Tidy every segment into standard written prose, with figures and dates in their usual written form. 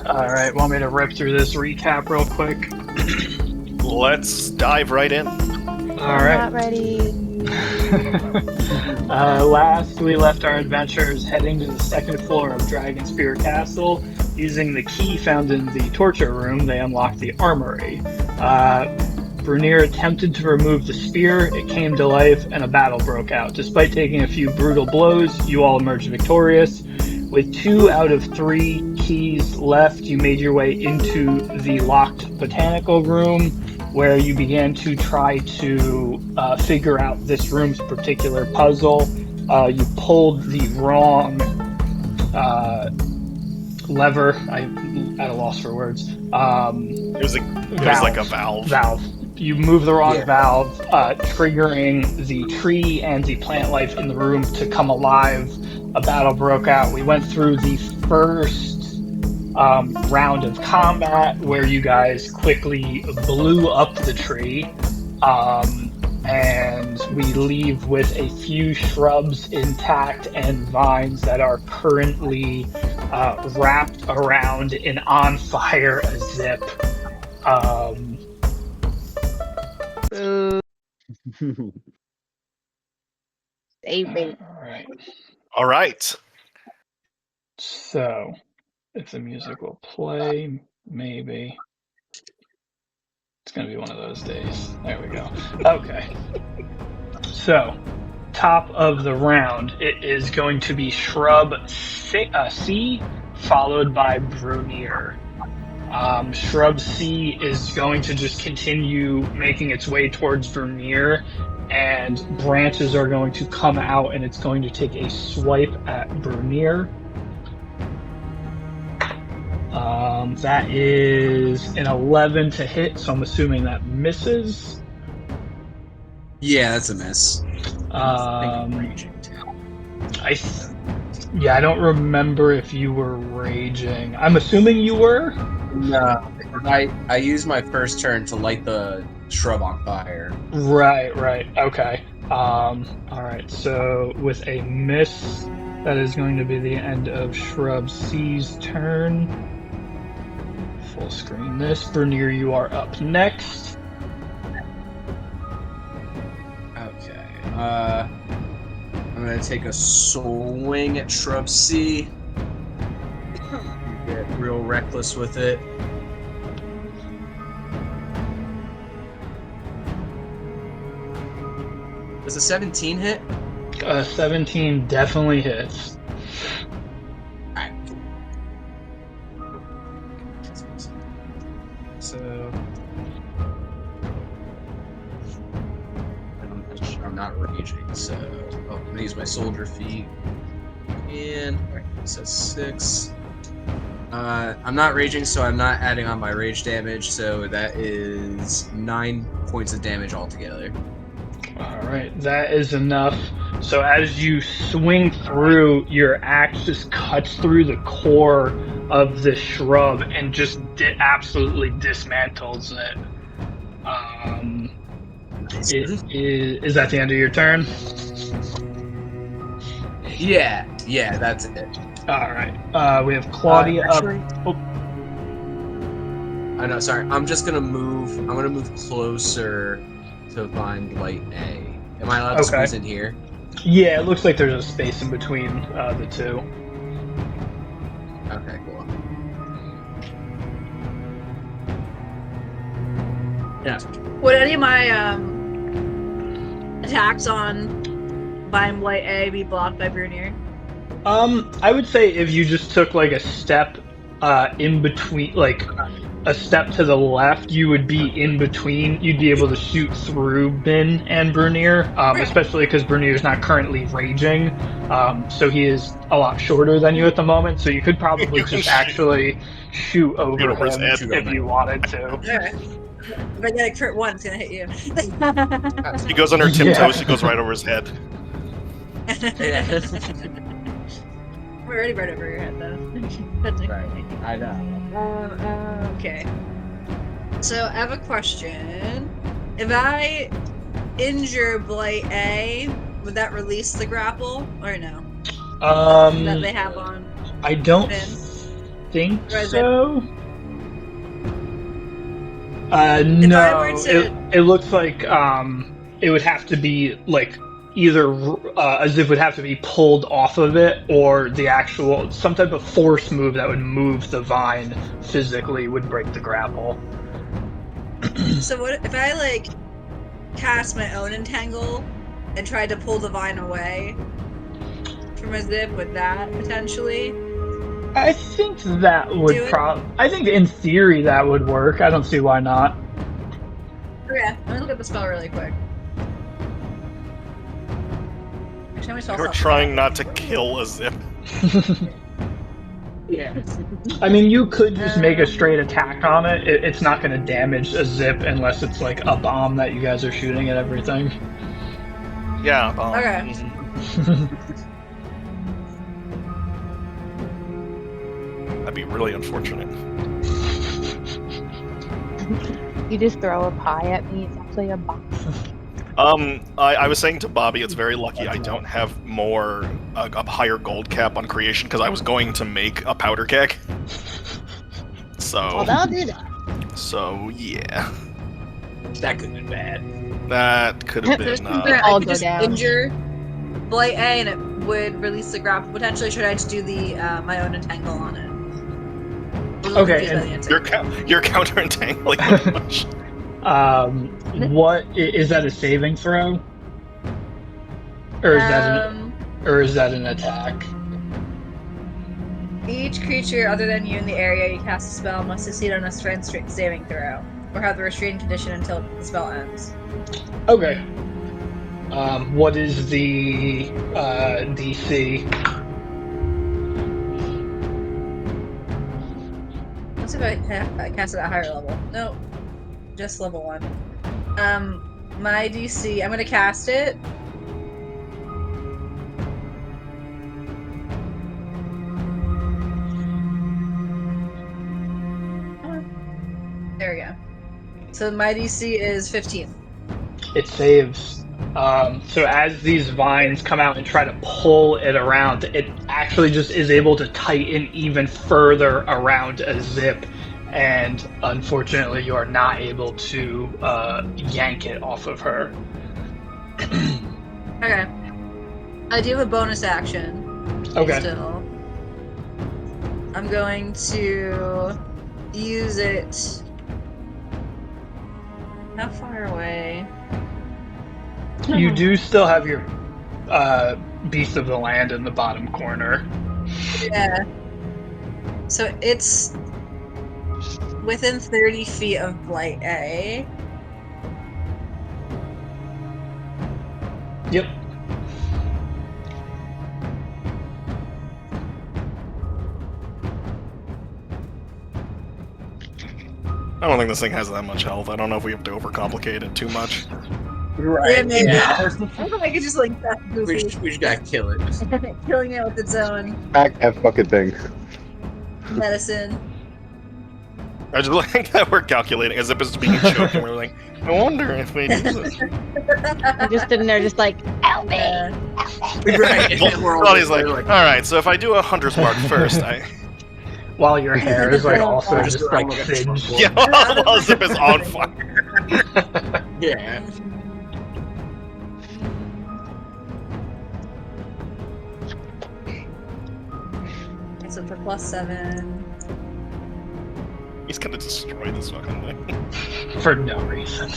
Alright, want me to rip through this recap real quick? Let's dive right in. Alright. Not ready. Last we left our adventurers heading to the second floor of Dragonspear Castle. Using the key found in the torture room, they unlocked the armory. Brunier attempted to remove the spear, it came to life, and a battle broke out. Despite taking a few brutal blows, you all emerged victorious. With 2 out of 3 keys left, you made your way into the locked botanical room, where you began to try to figure out this room's particular puzzle. You pulled the wrong lever. I'm at a loss for words. It was like a valve. You moved the wrong valve, triggering the tree and the plant life in the room to come alive. A battle broke out. We went through the first round of combat where you guys quickly blew up the tree, and we leave with a few shrubs intact and vines that are currently wrapped around and on fire a zip. All right. So, if the music will play, maybe. It's going to be one of those days. There we go. Okay. So, top of the round, it is going to be Shrub C, followed by Brunier. Shrub C is going to just continue making its way towards Brunier, and branches are going to come out, and it's going to take a swipe at Brunier. That is an 11 to hit, so I'm assuming that misses. Yeah, that's a miss. I don't remember if you were raging. I'm assuming you were? No, I used my first turn to light the shrub on fire. Right, okay. Alright, so with a miss, that is going to be the end of Shrub C's turn. Full screen this. Brunier, you are up next. Okay, I'm gonna take a swing at Shrub C. Get real reckless with it. Does a 17 hit? 17 definitely hits. Alright. So... I'm not raging, so... Oh, I'm gonna use my soldier feet. And... Alright, it says 6. I'm not raging, so I'm not adding on my rage damage, so that is 9 points of damage altogether. Alright, that is enough. So as you swing through, your axe just cuts through the core of the shrub and just absolutely dismantles it. Is that the end of your turn? Yeah, that's it. Alright, we have Claudia actually, up. Oh. No, sorry. I'm gonna move closer to find light A. Am I allowed to squeeze in here? Yeah, it looks like there's a space in between the two. Okay, cool. Yeah. Would any of my attacks on Vine Light A be blocked by Brunier? I would say if you just took like a step in between, like a step to the left, you would be in between. You'd be able to shoot through Bin and Brunier, especially because Brunier's not currently raging, so he is a lot shorter than you at the moment. So you could probably just actually shoot over him if you wanted to. Alright. If I get a crit one, it's gonna hit you. He goes under tiptoes, she goes right over his head. We're already right over your head, though. Right. I know. Okay. So, I have a question. If I injure Blight A, would that release the grapple, or no? That they have on I don't Finn? think Right, so. I No, were to- it looks like it would have to be like either a zip would have to be pulled off of it, or the actual some type of force move that would move the vine physically would break the grapple. So what if I like cast my own entangle and tried to pull the vine away from a zip? Would that potentially? I think that would Do it? I think in theory that would work. I don't see why not. Okay, let me look at the spell really quick. Actually, let me spell You're something. trying not to kill a zip. Yeah. I mean, you could just make a straight attack on it. It's not going to damage a zip unless it's like a bomb that you guys are shooting at everything. Yeah. Okay. That'd be really unfortunate. You just throw a pie at me. It's actually a box. I was saying to Bobby, it's very lucky I don't have a higher gold cap on creation, because I was going to make a powder keg. So. Well, that'll do that. So yeah, That could have been bad. that could have been. I I'll could go just down. injure Blight A and it would release the grapple. Potentially, should I just do the my own entangle on it? Okay, You're counter entangling pretty much. What is that a saving throw? Or is that an attack? Each creature other than you in the area you cast a spell must succeed on a strength saving throw, or have the restrained condition until the spell ends. Okay. What is the DC? Let's see if I cast it at a higher level. No, just level 1. My DC, I'm gonna cast it. There we go. So my DC is 15. It saves. So as these vines come out and try to pull it around, it actually just is able to tighten even further around a zip, and unfortunately you are not able to yank it off of her. Okay. I do have a bonus action. Okay. Still. I'm going to use it. How far away? You do still have your Beast of the Land in the bottom corner. Yeah. So it's within 30 feet of Blight A. Yep. I don't think this thing has that much health. I don't know if we have to overcomplicate it too much. Right. Yeah, maybe. Yeah. I think I could just like that We goofy, just gotta kill it. killing it with its own Back that fucking thing. medicine. I just like that we're calculating as if it's being choked, and we're like, I wonder if we do this. I'm just sitting there, just like, help me. Right. Claudia's like, all right, so if I do a hunter's mark first, While your hair is like also We're just like singed. yeah, while Zip is on fire. Yeah. So for +7. He's gonna destroy this fucking thing. For no reason.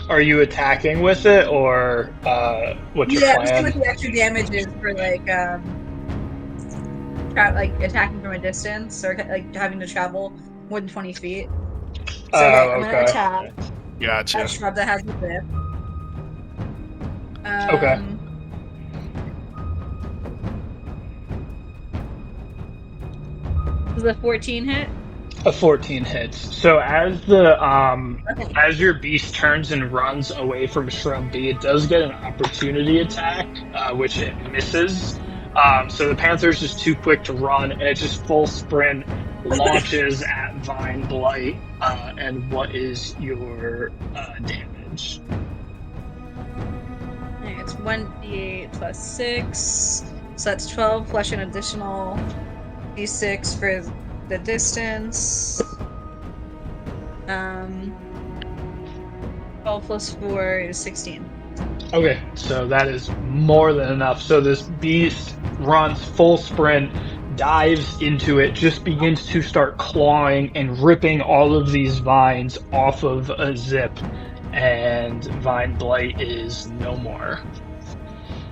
Are you attacking with it, or what's your Yeah, just plan? what the extra damage is for like attacking from a distance, or like having to travel more than 20 feet. So I'm gonna okay. attack Gotcha. that shrub that has the whip. Okay. Does the 14 hit? A 14 hits. So as the Okay. as your beast turns and runs away from Shrub B, it does get an opportunity attack, which it misses. So the Panther's just too quick to run, and it just full sprint launches at Vine Blight. And what is your damage? 1d8 plus 6. So that's 12 plus an additional d6 for the distance. 12 plus 4 is 16. Okay, so that is more than enough. So this beast runs full sprint, dives into it, just begins to start clawing and ripping all of these vines off of a zip, and Vine Blight is no more.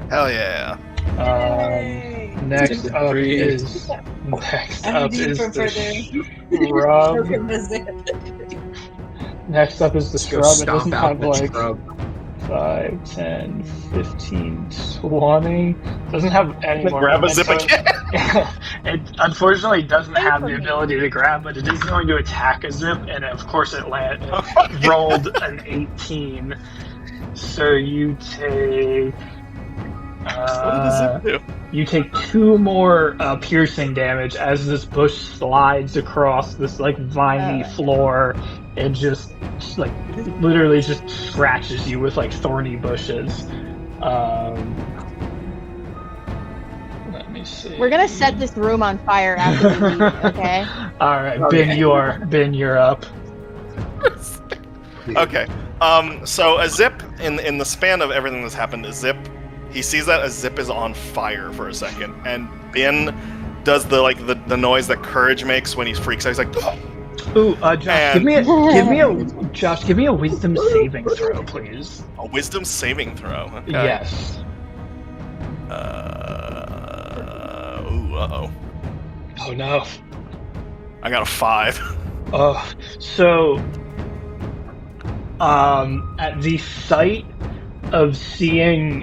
Hell yeah. Yay! Next up Breathe. is I'm deep for the further. shrub. From the zip. Next up is the Let's go shrub. It stomp doesn't out have that like shrub. 5, 10, 15, 20. Doesn't have any more. Grab a zip momentum. again. It unfortunately doesn't have the for me. ability to grab, but it is going to attack a zip, and of course it rolled an 18. So you take. What did the zip do? You take 2 more piercing damage as this bush slides across this like viney floor and just like literally just scratches you with like thorny bushes. Let me see. We're gonna set this room on fire after we leave, okay? All right, Okay. Ben, you're up. Okay. So a zip in the span of everything that's happened, a zip. He sees that a zip is on fire for a second, and Ben does the noise that Courage makes when he freaks out. He's like, Ooh, Josh, And- give me a wisdom saving throw, please. a wisdom saving throw. Okay. Yes. Uh-oh. Oh no. I got a 5. So, at the sight of seeing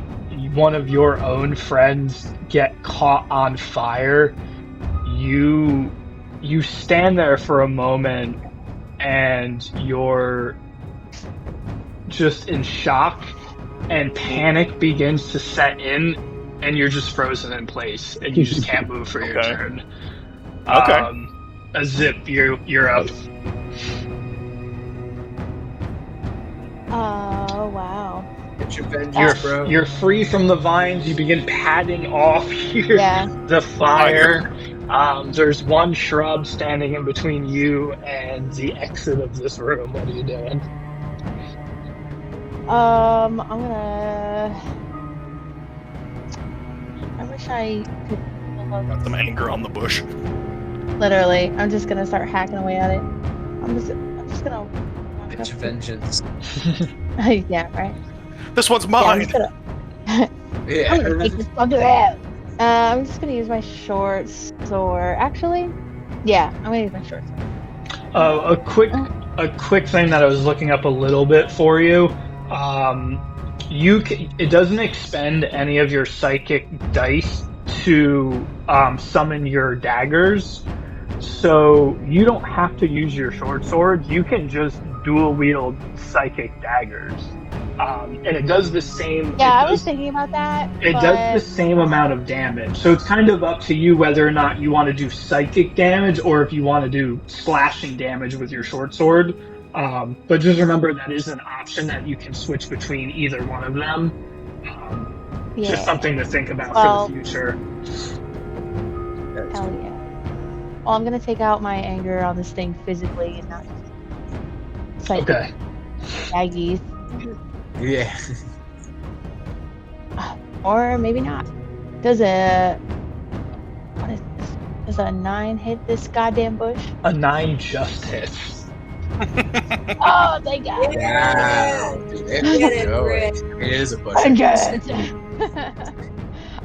one of your own friends get caught on fire, you stand there for a moment and you're just in shock, and panic begins to set in, and you're just frozen in place and you just can't move for your Okay. turn. Okay. A zip, you're up. Oh, wow. Get your vengeance, bro. You're free from the vines. You begin patting off the fire. There's one shrub standing in between you and the exit of this room. What are you doing? I'm gonna. I wish I could. Got some anger on the bush. Literally, I'm just gonna start hacking away at it. I'm just gonna. Get your vengeance. Yeah, right. This one's Yeah, I'm mine. just gonna. Yeah. I'm gonna take this fucker out. I'm just gonna use my short sword. Actually, yeah, I'm gonna use my short sword. A quick thing that I was looking up a little bit for you. It doesn't expend any of your psychic dice to summon your daggers, so you don't have to use your short sword. You can just dual wield psychic daggers, and it does the same. Yeah, I was thinking about that. It but... does the same amount of damage, so it's kind of up to you whether or not you want to do psychic damage or if you want to do slashing damage with your short sword. But just remember that is an option that you can switch between either one of them. Yeah. Just something to think about Well, for the future. Hell yeah. Well, I'm gonna take out my anger on this thing physically and not psychic Okay. daggies. Yeah. Or maybe not. Does a what is this? Does a 9 hit this goddamn bush? A 9 just hits. Oh, thank God! Wow. Dude, Get it, go. Rick. It is a push. Vengeance!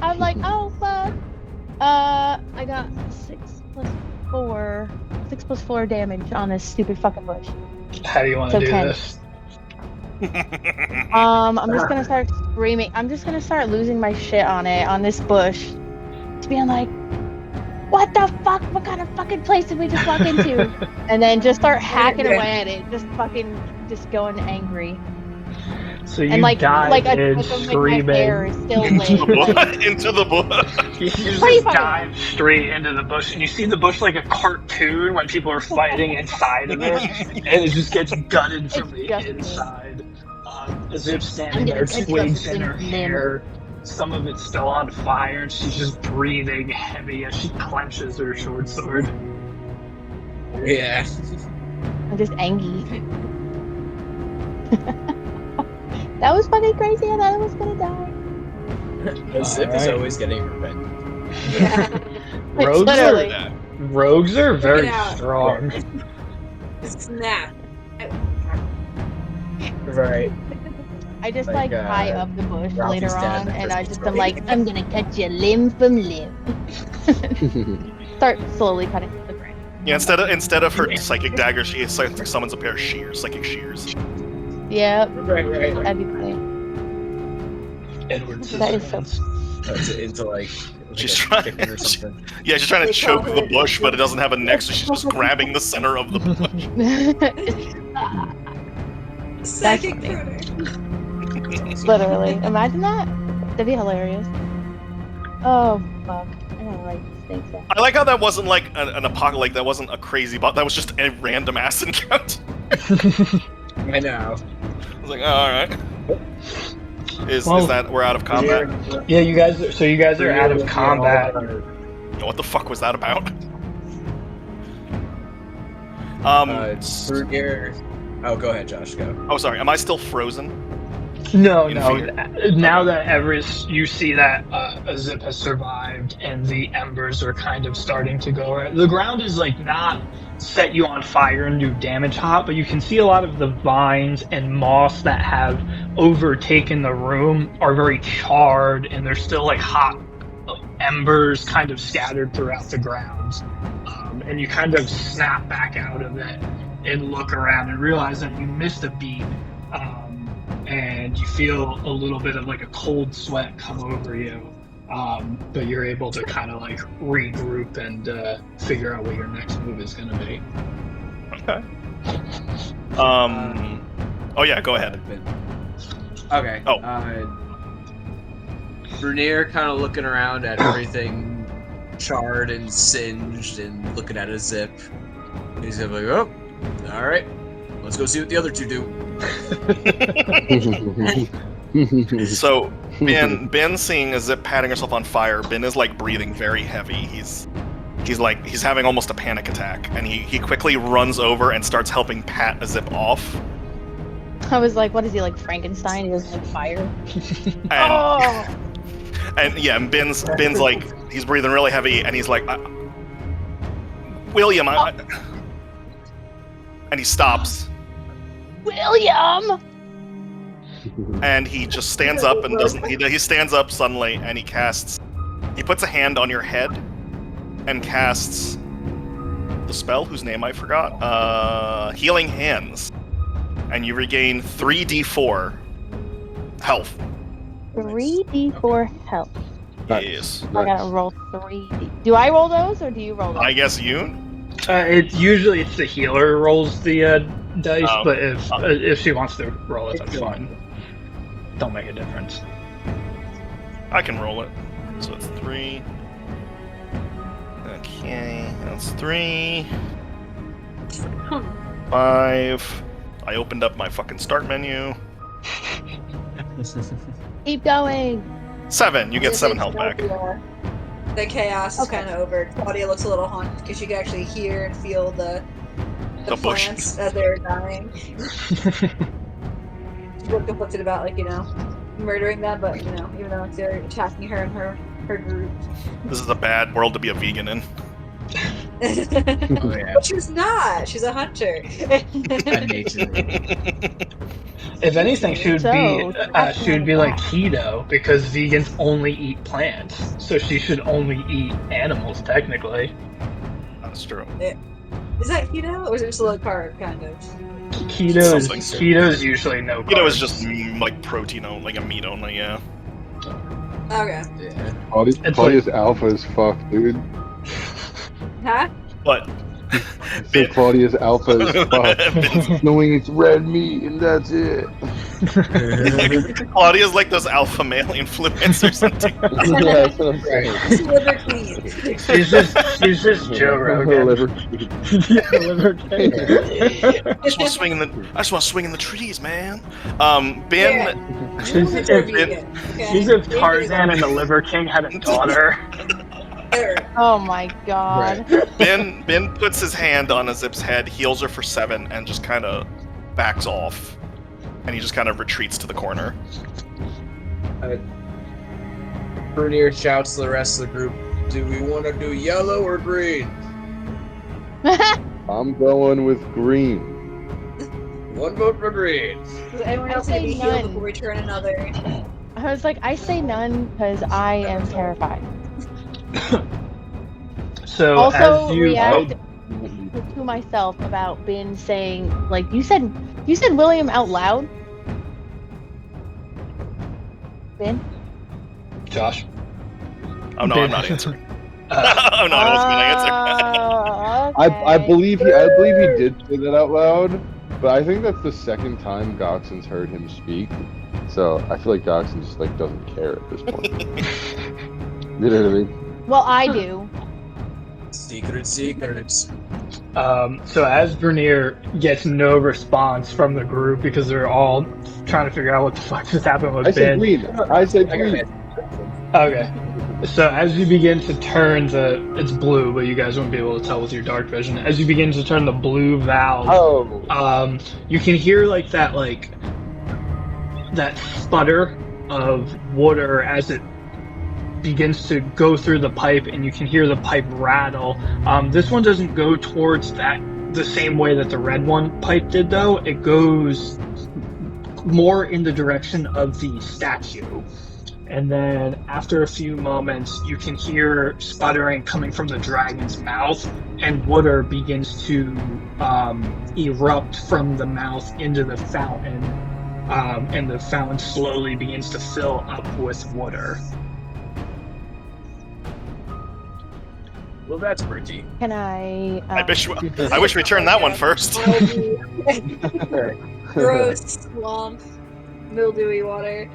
I'm like, oh fuck. I got 6 plus 4 damage on this stupid fucking bush. How do you want to So do 10. this? I'm just gonna start screaming. I'm just gonna start losing my shit on it, on this bush. To being like, what the fuck? What kind of fucking place did we just walk into? And then just start hacking away at it. Just going angry. So you And like dive a in tip of my hair screaming. is still lit. Like, Into the bush. You just Pretty fucking- dive straight into the bush, and you see the bush like a cartoon when people are fighting inside of it, and it just gets gutted from It's the just me. inside. Zip standing there, twigs in her hair. Some of it's still on fire, and she's just breathing heavy as she clenches her short sword. Yeah. I'm just angry. That was fucking crazy. I thought I was gonna die. Zip is Alright. always getting revenge. Yeah. Rogues are very Get out. strong. Snap. Right. I just Like, high up the bush Ralphie's later dad on, in and I Christmas just am Story. like, I'm gonna cut you limb from limb. Start slowly cutting the ground. Yeah, instead of her psychic dagger, she summons a pair of shears, psychic shears. Yep, Right. that'd be great. Edward's That is so. Into like She's a trying- chicken or something. Yeah, she's trying to They choke call the it- bush, but it doesn't have a neck, so she's just grabbing the center of the bush. Psychic funny. pruner. Literally, imagine that. That'd be hilarious. Oh fuck! I don't like these things. I like how that wasn't like an apocalypse, like that wasn't a crazy bot, that was just a random ass encounter. I know. I was like, oh, alright. Is that we're out of combat? Yeah, you guys are out of combat. What the fuck was that about? Brunier. Oh, go ahead, Josh. Go. Oh, sorry. Am I still frozen? No. In fear? Now that you see that a Zip has survived and the embers are kind of starting to go. The ground is like not set you on fire and do damage hot, but you can see a lot of the vines and moss that have overtaken the room are very charred, and there's still like hot embers kind of scattered throughout the grounds. And you kind of snap back out of it and look around and realize that you missed a beat. And you feel a little bit of like a cold sweat come over you, but you're able to kind of like regroup and figure out what your next move is going to be. Okay. Oh yeah, go ahead. Okay. Oh. Brunier kind of looking around at everything charred and singed and looking at a Zip. He's gonna be like, oh, alright. Let's go see what the other two do. So Ben seeing a Zip patting herself on fire, Ben is like breathing very heavy. He's having almost a panic attack, and he quickly runs over and starts helping pat a Zip off. I was like, what is he, like Frankenstein? He doesn't like fire. And, and yeah, and Ben's like, he's breathing really heavy, and he's like, William, and he stops. William! And he just stands up and he stands up suddenly, and he puts a hand on your head and casts the spell whose name I forgot, Healing Hands, and you regain 3d4 health. 3d4 health. Yes. I gotta roll 3d. Do I roll those, or do you roll those? I guess you. It's usually the healer rolls the dice, Oh. but if she wants to roll it, that's fine. Don't make a difference. I can roll it. So it's 3. Okay, that's 3. 5. I opened up my fucking start menu. Keep going. 7. You get 7 health back. The chaos is Okay. kind of over. Claudia looks a little haunted because you can actually hear and feel the The bush. plants as they're dying. She's really conflicted about, like, murdering them, but, even though they're attacking her and her group. This is a bad world to be a vegan in. Oh, yeah. But she's not. She's a hunter. If anything, she would be So, like keto because vegans only eat plants, so she should only eat animals technically. That's true. Is that keto, or is it just a low carb kind of? Something. Keto is usually no carbs. Keto is just like protein only, like a meat only, yeah. Okay. Yeah. It's Claudia's alpha as fuck, dude. Huh? But So Claudia's alpha is fuck. Ben's- Knowing it's red meat and that's it. Claudia's like those alpha male influencers on TikTok. Yeah, that's what I'm saying. Liver queen. She's just Joe Rogan. Liver. Yeah, liver king. I just want to swing in the trees, man. Ben, She's if Tarzan and the Liver King had a daughter. Oh my god. Ben puts his hand on Azip's head, heals her for 7, and just kind of backs off. And he just kind of retreats to the corner. Bernier shouts to the rest of the group, do we want to do yellow or green? I'm going with green. One vote for green. Does anyone else I need to be say healed none. before we turn another? I was like, I say none because I am terrified. So Also as you react to myself about Ben saying, like, you said William out loud? Ben? Josh. Oh no, I'm not answering. Uh, Oh no, I wasn't gonna answer. I believe he did say that out loud, but I think that's the second time Goxon's heard him speak. So I feel like Goxon just like doesn't care at this point. You know what I mean? Well, I do. Secrets. So as Bernier gets no response from the group because they're all trying to figure out what the fuck just happened with I said Ben. green. I said green. Okay. So as you begin to turn it's blue, but you guys won't be able to tell with your dark vision. As you begin to turn the blue valve, Oh. you can hear that sputter of water as it begins to go through the pipe, and you can hear the pipe rattle. This one doesn't go towards the same way that the red one pipe did, though. It goes more in the direction of the statue. And then after a few moments, you can hear sputtering coming from the dragon's mouth, and water begins to erupt from the mouth into the fountain, and the fountain slowly begins to fill up with water. Well, that's pretty. Can I? I wish we turned that one first. Gross swamp, mildewy water.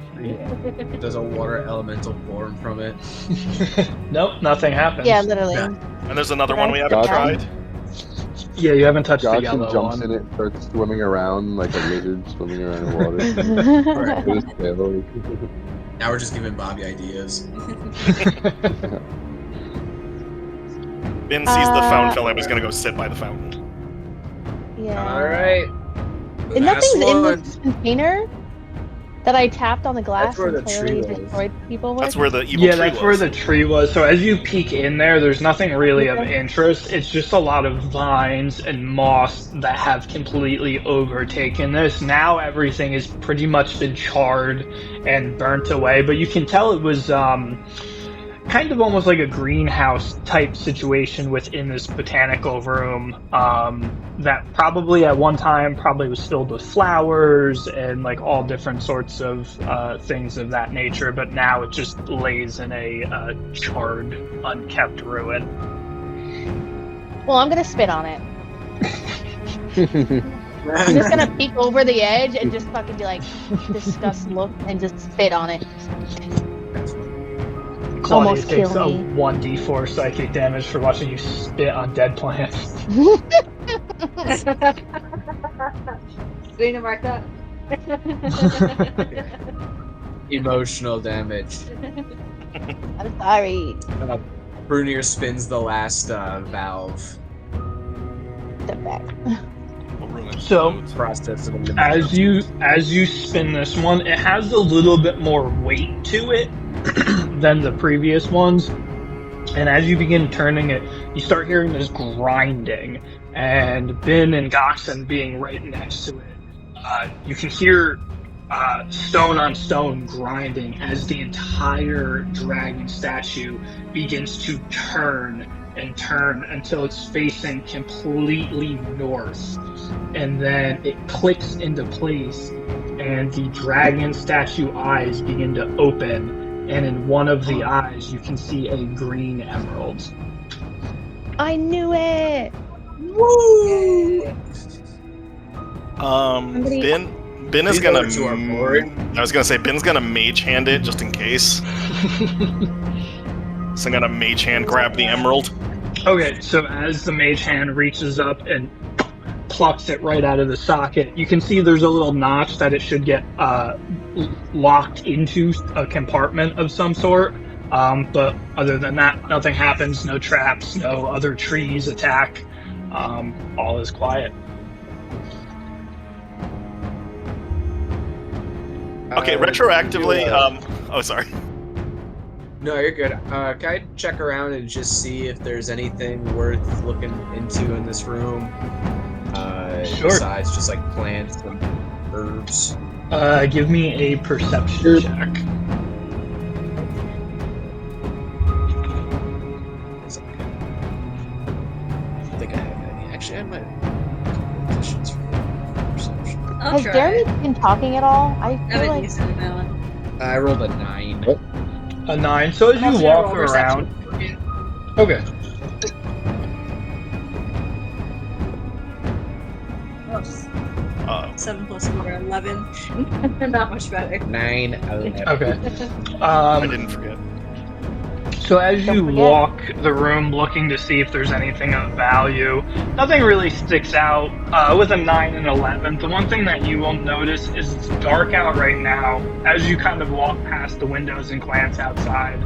Does a water elemental form from it? Nope, nothing happens. Yeah, literally. Yeah. And there's another one we haven't Gotcha. tried. Yeah, you haven't touched the Goxon yellow jumps one. in it, starts swimming around like a lizard swimming around in water. Alright. With his tail. Now we're just giving Bobby ideas. Ben sees the fountain filling. He's gonna go sit by the fountain. Yeah. Alright. And nothing's in this container that I tapped on the glass That's where and the clearly tree was. destroyed people with. That's where the evil Yeah, tree that's was. where the tree was. So as you peek in there's nothing really of interest. It's just a lot of vines and moss that have completely overtaken this. Now everything has pretty much been charred and burnt away, but you can tell it was kind of almost like a greenhouse type situation within this botanical room, that probably at one time probably was filled with flowers and like all different sorts of things of that nature, but now it just lays in a charred, unkept ruin. Well, I'm gonna spit on it. I'm just gonna peek over the edge and just fucking be like, disgust look, and just spit on it. Claudia Almost takes a kill me. 1d4 psychic damage for watching you spit on dead plants. Do you need to mark that? Emotional damage. I'm sorry. Brunier spins the last valve. Step back. So Process of as you spin this one, it has a little bit more weight to it than the previous ones, and as you begin turning it, you start hearing this grinding, and Ben and Goxon being right next to it, you can hear stone on stone grinding as the entire dragon statue begins to turn and turn until it's facing completely north, and then it clicks into place, and the dragon statue eyes begin to open, and in one of the eyes you can see a green emerald. I knew it. Yay. Ben is These gonna. other two are bored. I was gonna say Ben's gonna mage hand it just in case. So I'm gonna mage hand grab the emerald. Okay, so as the mage hand reaches up and plucks it right out of the socket, you can see there's a little notch that it should get locked into a compartment of some sort. But other than that, nothing happens. No traps, no other trees attack. All is quiet. Okay, retroactively. Oh, sorry. No, you're good. Can I check around and just see if there's anything worth looking into in this room? Sure. Besides just like plants and herbs. Give me a perception check. It's okay. I don't think I have any. Actually, I might have positions for perception. I'll Has try. Jeremy been talking at all? I I feel have a like decent amount. I rolled a 9. What? A 9. So as I'll you do walk roll around. perception. Okay. Oh, 7 plus 4, 11. Not much better. 9 out of 11. Okay. I didn't forget. So as Don't you forget. walk the room looking to see if there's anything of value, nothing really sticks out. With a 9 and 11, the one thing that you will notice is it's dark out right now. As you kind of walk past the windows and glance outside,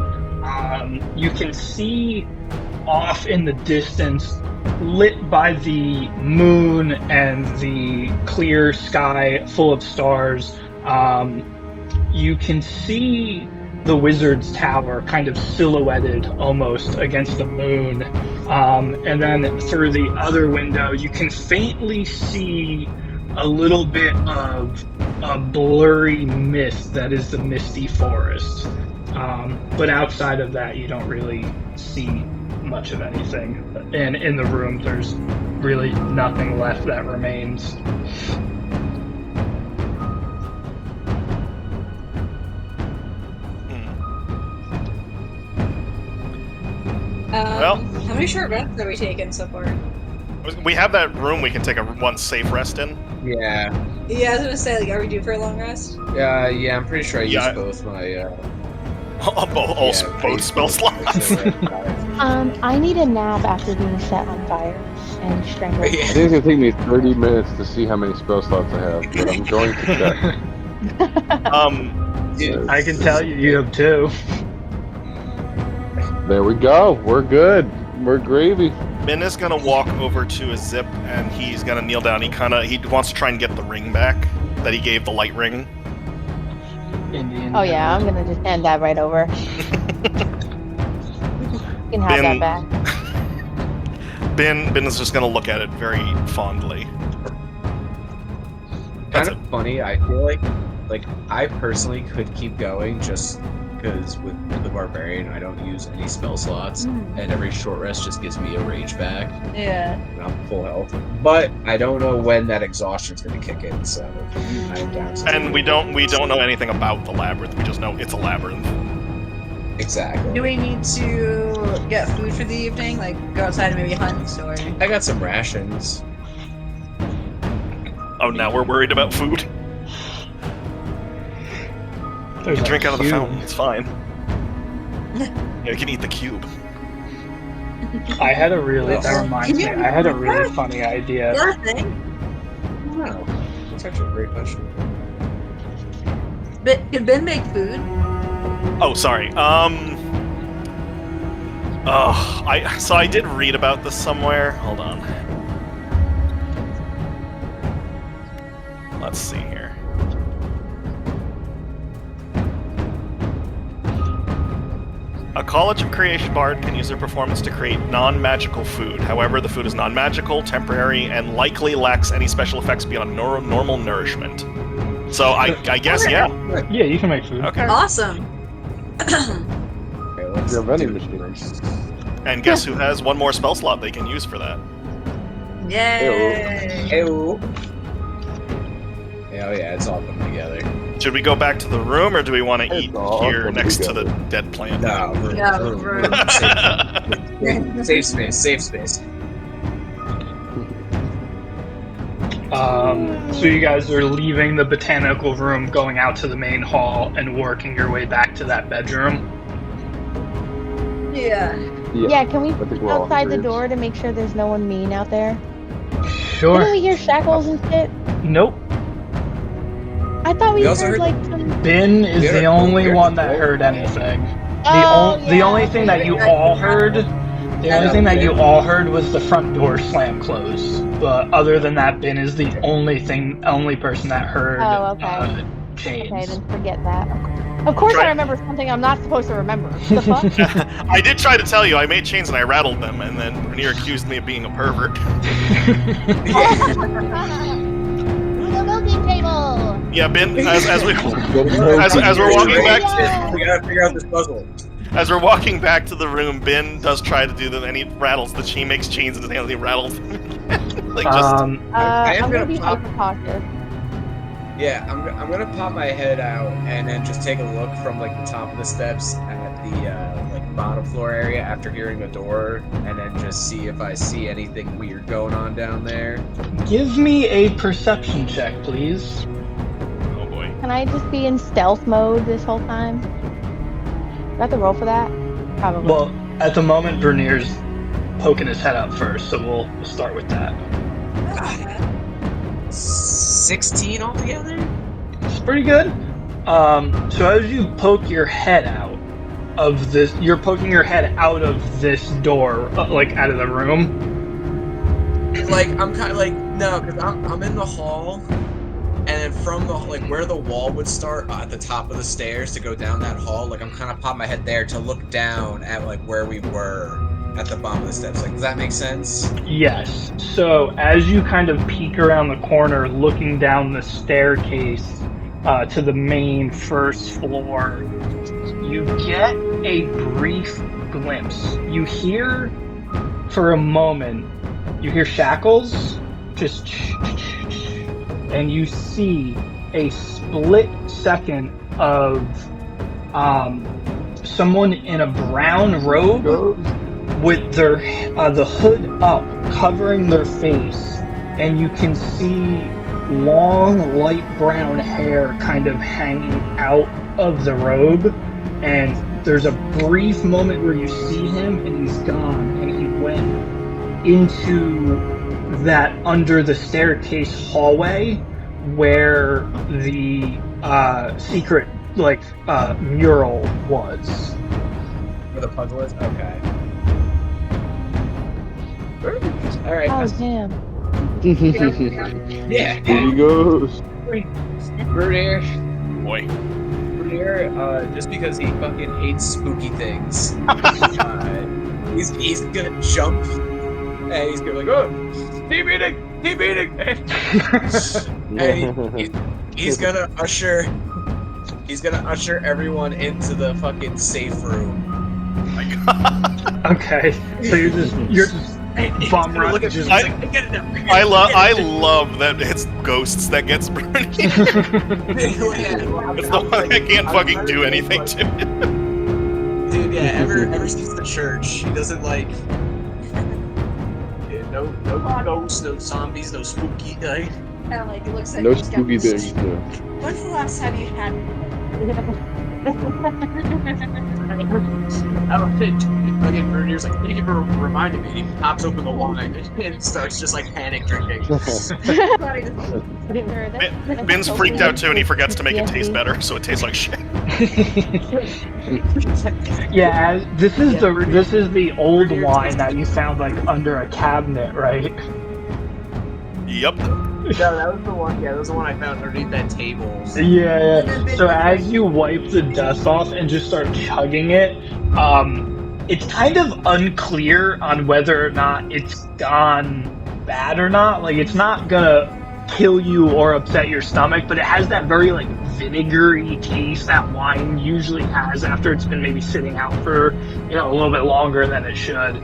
you can see off in the distance, lit by the moon and the clear sky full of stars, you can see the wizard's tower kind of silhouetted almost against the moon. And then through the other window, you can faintly see a little bit of a blurry mist that is the misty forest. But outside of that, you don't really see much of anything. And in the room, there's really nothing left that remains. Well- How many short rests have we taken so far? We have that room we can take one safe rest in. Yeah. Yeah, I was gonna say, like, are we due for a long rest? Yeah, I'm pretty sure I Yeah. used both my Both spell slots. I need a nap after being set on fire and strangled. I think it's gonna take me 30 minutes to see how many spell slots I have, but I'm going to check. Dude, I can tell you have 2. There we go. We're good. We're gravy. Ben is gonna walk over to a zip and he's gonna kneel down. He wants to try and get the ring back that he gave the light ring. Indian. Oh yeah, I'm gonna just hand that right over. You can have Ben- that back. Ben is just gonna look at it very fondly. That's kind of funny. I feel like I personally could keep going just because with the barbarian I don't use any spell slots, and every short rest just gives me a rage back, Yeah. and I'm full health. But I don't know when that exhaustion's going to kick in, so I'm down to And we don't know anything about the labyrinth. We just know it's a labyrinth. exactly. Do we need to get food for the evening? Like, go outside and maybe hunt, or... I got some rations. Oh, now we're worried about food. There's You a drink out of the cube. fountain. It's fine. Yeah, you can eat the cube. I had a really. That reminds me. Can you I had a really remember? funny idea. The other thing, Wow, that's actually a great question. but could Ben make food? Oh, sorry. I did read about this somewhere. Hold on. Let's see here. A College of Creation bard can use their performance to create non-magical food. However, the food is non-magical, temporary, and likely lacks any special effects beyond normal nourishment. So I guess, yeah. Yeah, you can make food. Okay. Awesome. Okay, let's Your vending do machine. this. And guess who has one more spell slot they can use for that? Yay! Ew. Oh yeah, it's all coming together. Should we go back to the room, or do we want to eat It's all here coming next to the together. dead plant? No, room, Yeah, room, room. Safe space, safe space. So you guys are leaving the botanical room, going out to the main hall, and working your way back to that bedroom. Yeah. Yeah, can we I think look we're all outside the hungry. door to make sure there's no one mean out there? Sure. Didn't we hear shackles and shit? Nope. I thought we We also heard heard- like some. Ben is We the heard- only we heard one the that door. heard anything. Oh, The only thing okay. that you all heard, the only thing that you all heard was the front door slam close. But other than that, Ben is the only person that heard Oh, okay. chains. Okay, then forget that. Of course, Try- I remember something I'm not supposed to remember. The fuck? I did try to tell you. I made chains and I rattled them, and then Rainier accused me of being a pervert. Through the milking table. Yeah, Ben. As we're As walking back, We gotta figure out this puzzle. as we're walking back to the room, Ben does try to do that, and he rattles the chain, makes chains in his hand, and he rattles them. Like just. I am I'm gonna gonna be pop- hyper cautious. Yeah, I'm gonna pop my head out and then just take a look from like the top of the steps at the like bottom floor area after hearing the door, and then just see if I see anything weird going on down there. Give me a perception check, please. Oh boy. Can I just be in stealth mode this whole time? Do I have to roll for that? Probably. Well, at the moment, Vernier's poking his head out first, so we'll start with that. 16 altogether? It's pretty good. So as you poke your head out of this, you're poking your head out of this door, like out of the room. Like I'm kind of like no, because I'm in the hall, and then from the like where the wall would start at the top of the stairs to go down that hall, like I'm kind of popping my head there to look down at like where we were at the bottom of the steps. Like, does that make sense? Yes. So as you kind of peek around the corner, looking down the staircase to the main first floor, you get a brief glimpse. You hear, for a moment, you hear shackles, just, and you see a split second of someone in a brown robe with their the hood up, covering their face, and you can see long light brown hair kind of hanging out of the robe, and there's a brief moment where you see him and he's gone, and he went into that under the staircase hallway where the secret mural was. Where the puzzle is? Okay. Alright. Oh damn. Yeah. Here he goes. Brunier, Boy. just because he fucking hates spooky things, he's gonna jump and he's gonna be like, oh, team meeting, and he's gonna usher everyone into the fucking safe room. Oh my god. Okay, so you're just bum Look rush. at Just, me. He's like, get it down. I love that it's ghosts that gets Bernie. It's the one that can't fucking do anything to him. Dude, yeah, ever since the church, he doesn't like no ghosts, no zombies, no spooky like. And like it looks like No he's got spooky this- things. Yeah. When's the last time you had? I don't think fucking Bernier's like, thank you for reminding me. And he pops open the wine and starts just like panic drinking. Ben's freaked out too, and he forgets to make it taste better, so it tastes like shit. yeah, this is the old wine that you found like under a cabinet, right? Yep. No, that was the one. Yeah, that was the one I found underneath that table. Yeah. So as you wipe the dust off and just start chugging it, it's kind of unclear on whether or not it's gone bad or not. Like, it's not gonna kill you or upset your stomach, but it has that very like vinegary taste that wine usually has after it's been maybe sitting out for a little bit longer than it should.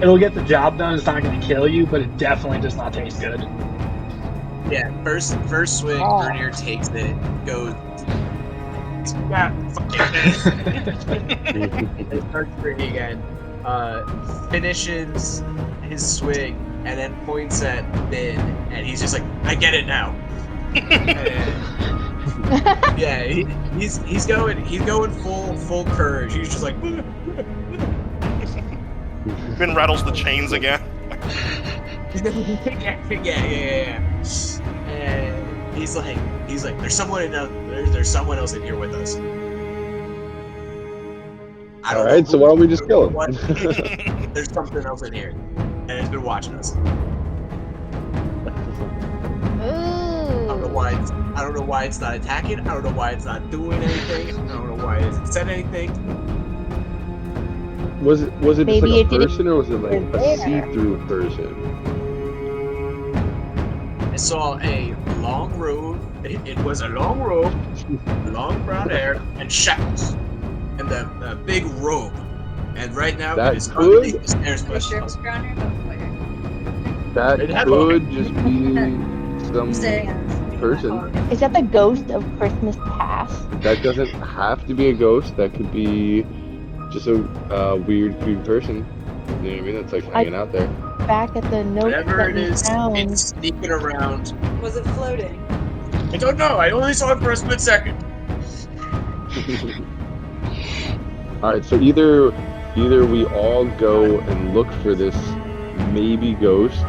It'll get the job done. It's not gonna kill you, but it definitely does not taste good. Yeah, first swig, Bernier takes it, goes. Yeah, fucking and starts drinking again. finishes his swing and then points at Ben, and he's just like, "I get it now." And, yeah, he's going full courage. He's just like, Ben rattles the chains again. yeah. And he's like, there's someone else in here with us. I don't know Alright, so who- why don't we just kill him? what. There's something else in here, and it's been watching us. I don't know why it's not attacking. I don't know why it's not doing anything. I don't know why it hasn't said anything. Was it just Maybe like it a didn't person, or was it like even a there. see-through person? I saw a long robe. It was a long robe, long brown hair, and shackles, and the big robe. And right now That it is could- underneath the stairs. The shirt's brown hair, but where? That It had could just be some I'm saying person. Is that the ghost of Christmas past? That doesn't have to be a ghost. That could be just a weird, creepy person. You know what I mean? That's like hanging out there. Back at the note Whatever that it we is, found. it's sneaking around. Was it floating? I don't know. I only saw it for a split second. All right, so either we all go and look for this maybe ghost,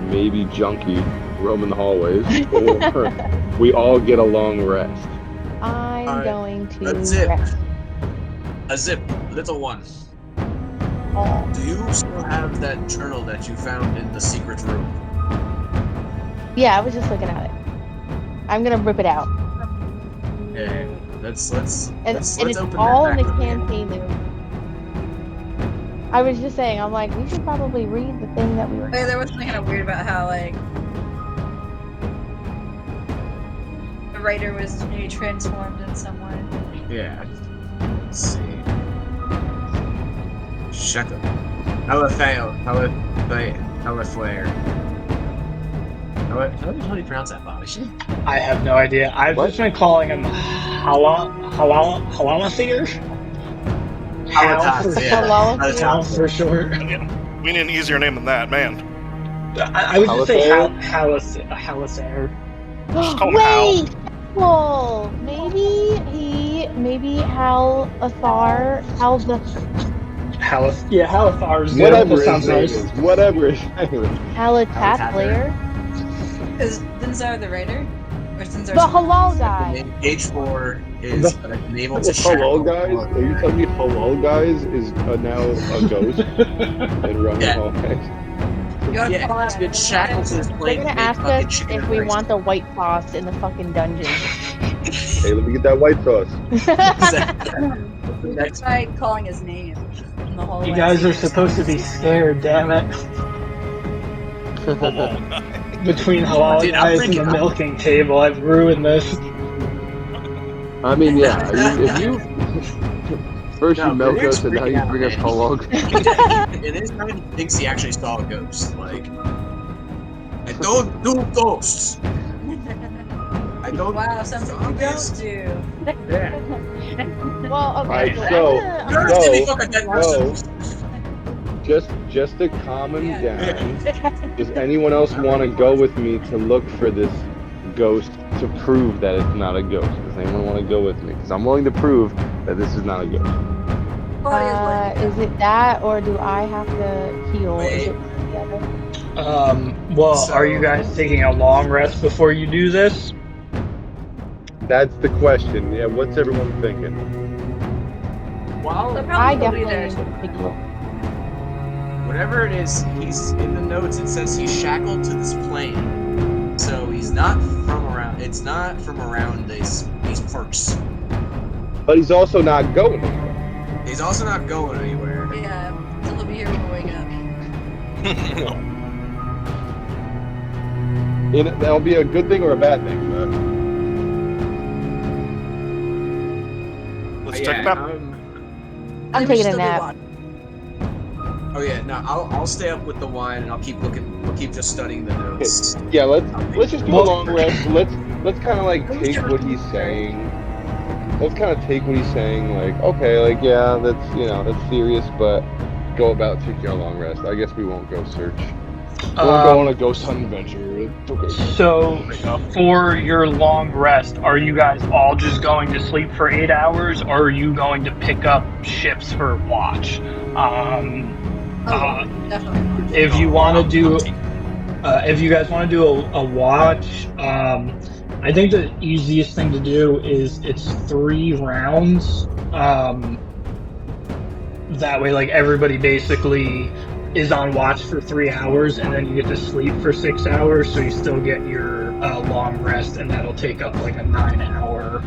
maybe junkie roaming the hallways, or we all get a long rest. I'm Alright, going to a zip. rest. A zip, little one. Oh. Do you still have that journal that you found in the secret room? Yeah, I was just looking at it. I'm gonna rip it out. Yeah. Let's And let's it's open all that in the back up again. campaign note. I was just saying, I'm like, we should probably read the thing that we were. There was something kind of weird about how, like, the writer was maybe transformed in some way. Yeah. Let's see. Shaka. How do you pronounce that, Bobby? I have no idea. I've What? just been calling him Halalathir. Halatas, yeah. Hello? Halatas. Hal for short. We need an easier name than that, man. I would just say Halathir? Halathir. Just call him Hal. Wait! Well, maybe Hal Athar, Hal the Halathar is good. Whatever That his sounds name nice. is. Whatever his name is. Halatat player, Is Zinzar the writer? Or Zinzar the halal guy. Page 4 is unable to Hello, shackle. guys. Are you telling me hello, guys is now a ghost and running Yeah. hallways? You want to Yeah, call he's it been shackled to his They're plane. gonna big ask fucking us chicken if and we rice. want the white sauce in the fucking dungeon. Hey, let me get that white sauce. That's why calling his name in the whole You way. guys are supposed to be scared, damn it. Between halal Dude, I'm guys and the freaking out. milking table, I've ruined this. I mean, yeah. If you first No, you milk Rick's us and now freaking you out, bring us man. hello. In his mind, he thinks he actually saw a ghost. Like, I don't do ghosts. I don't. Wow, something you don't do. Yeah. Well, okay. Alright, so so- I'm You're gonna- gonna see me No, fucking dead no. person. Just to calm him Yeah. down. Does anyone else want to go with me to look for this ghost to prove that it's not a ghost? Does anyone want to go with me? Because I'm willing to prove that this is not a ghost. Is it that, or do I have to heal? Is it together? Well, So- are you guys taking a long rest before you do this? That's the question. Yeah, what's everyone thinking? Well, I Probably definitely there. need to take a- whatever it is, he's in the notes. It says he's shackled to this plane, so he's not from around. It's not from around these parts. But he's also not going anywhere. He's also not going anywhere. Yeah, so he'll be here when we wake up. And that'll be a good thing or a bad thing. Let's Yeah, check it out. I'm Then we taking a still be nap. watching. Oh yeah, no, I'll stay up with the wine and I'll keep looking. We'll keep just studying the notes. Yeah, let's just do a Well- long rest. Let's kind of like take what he's saying. Let's kind of take what he's saying. Like, okay, like yeah, that's that's serious, but go about taking our long rest. I guess we won't go search. We won't go on a ghost hunt adventure. It's okay. So, for your long rest, are you guys all just going to sleep for 8 hours, or are you going to pick up shifts for watch? Definitely. If you want to do, if you guys want to do a watch, I think the easiest thing to do is it's 3 rounds. That way, like, everybody basically is on watch for 3 hours, and then you get to sleep for 6 hours, so you still get your long rest, and that'll take up like a 9-hour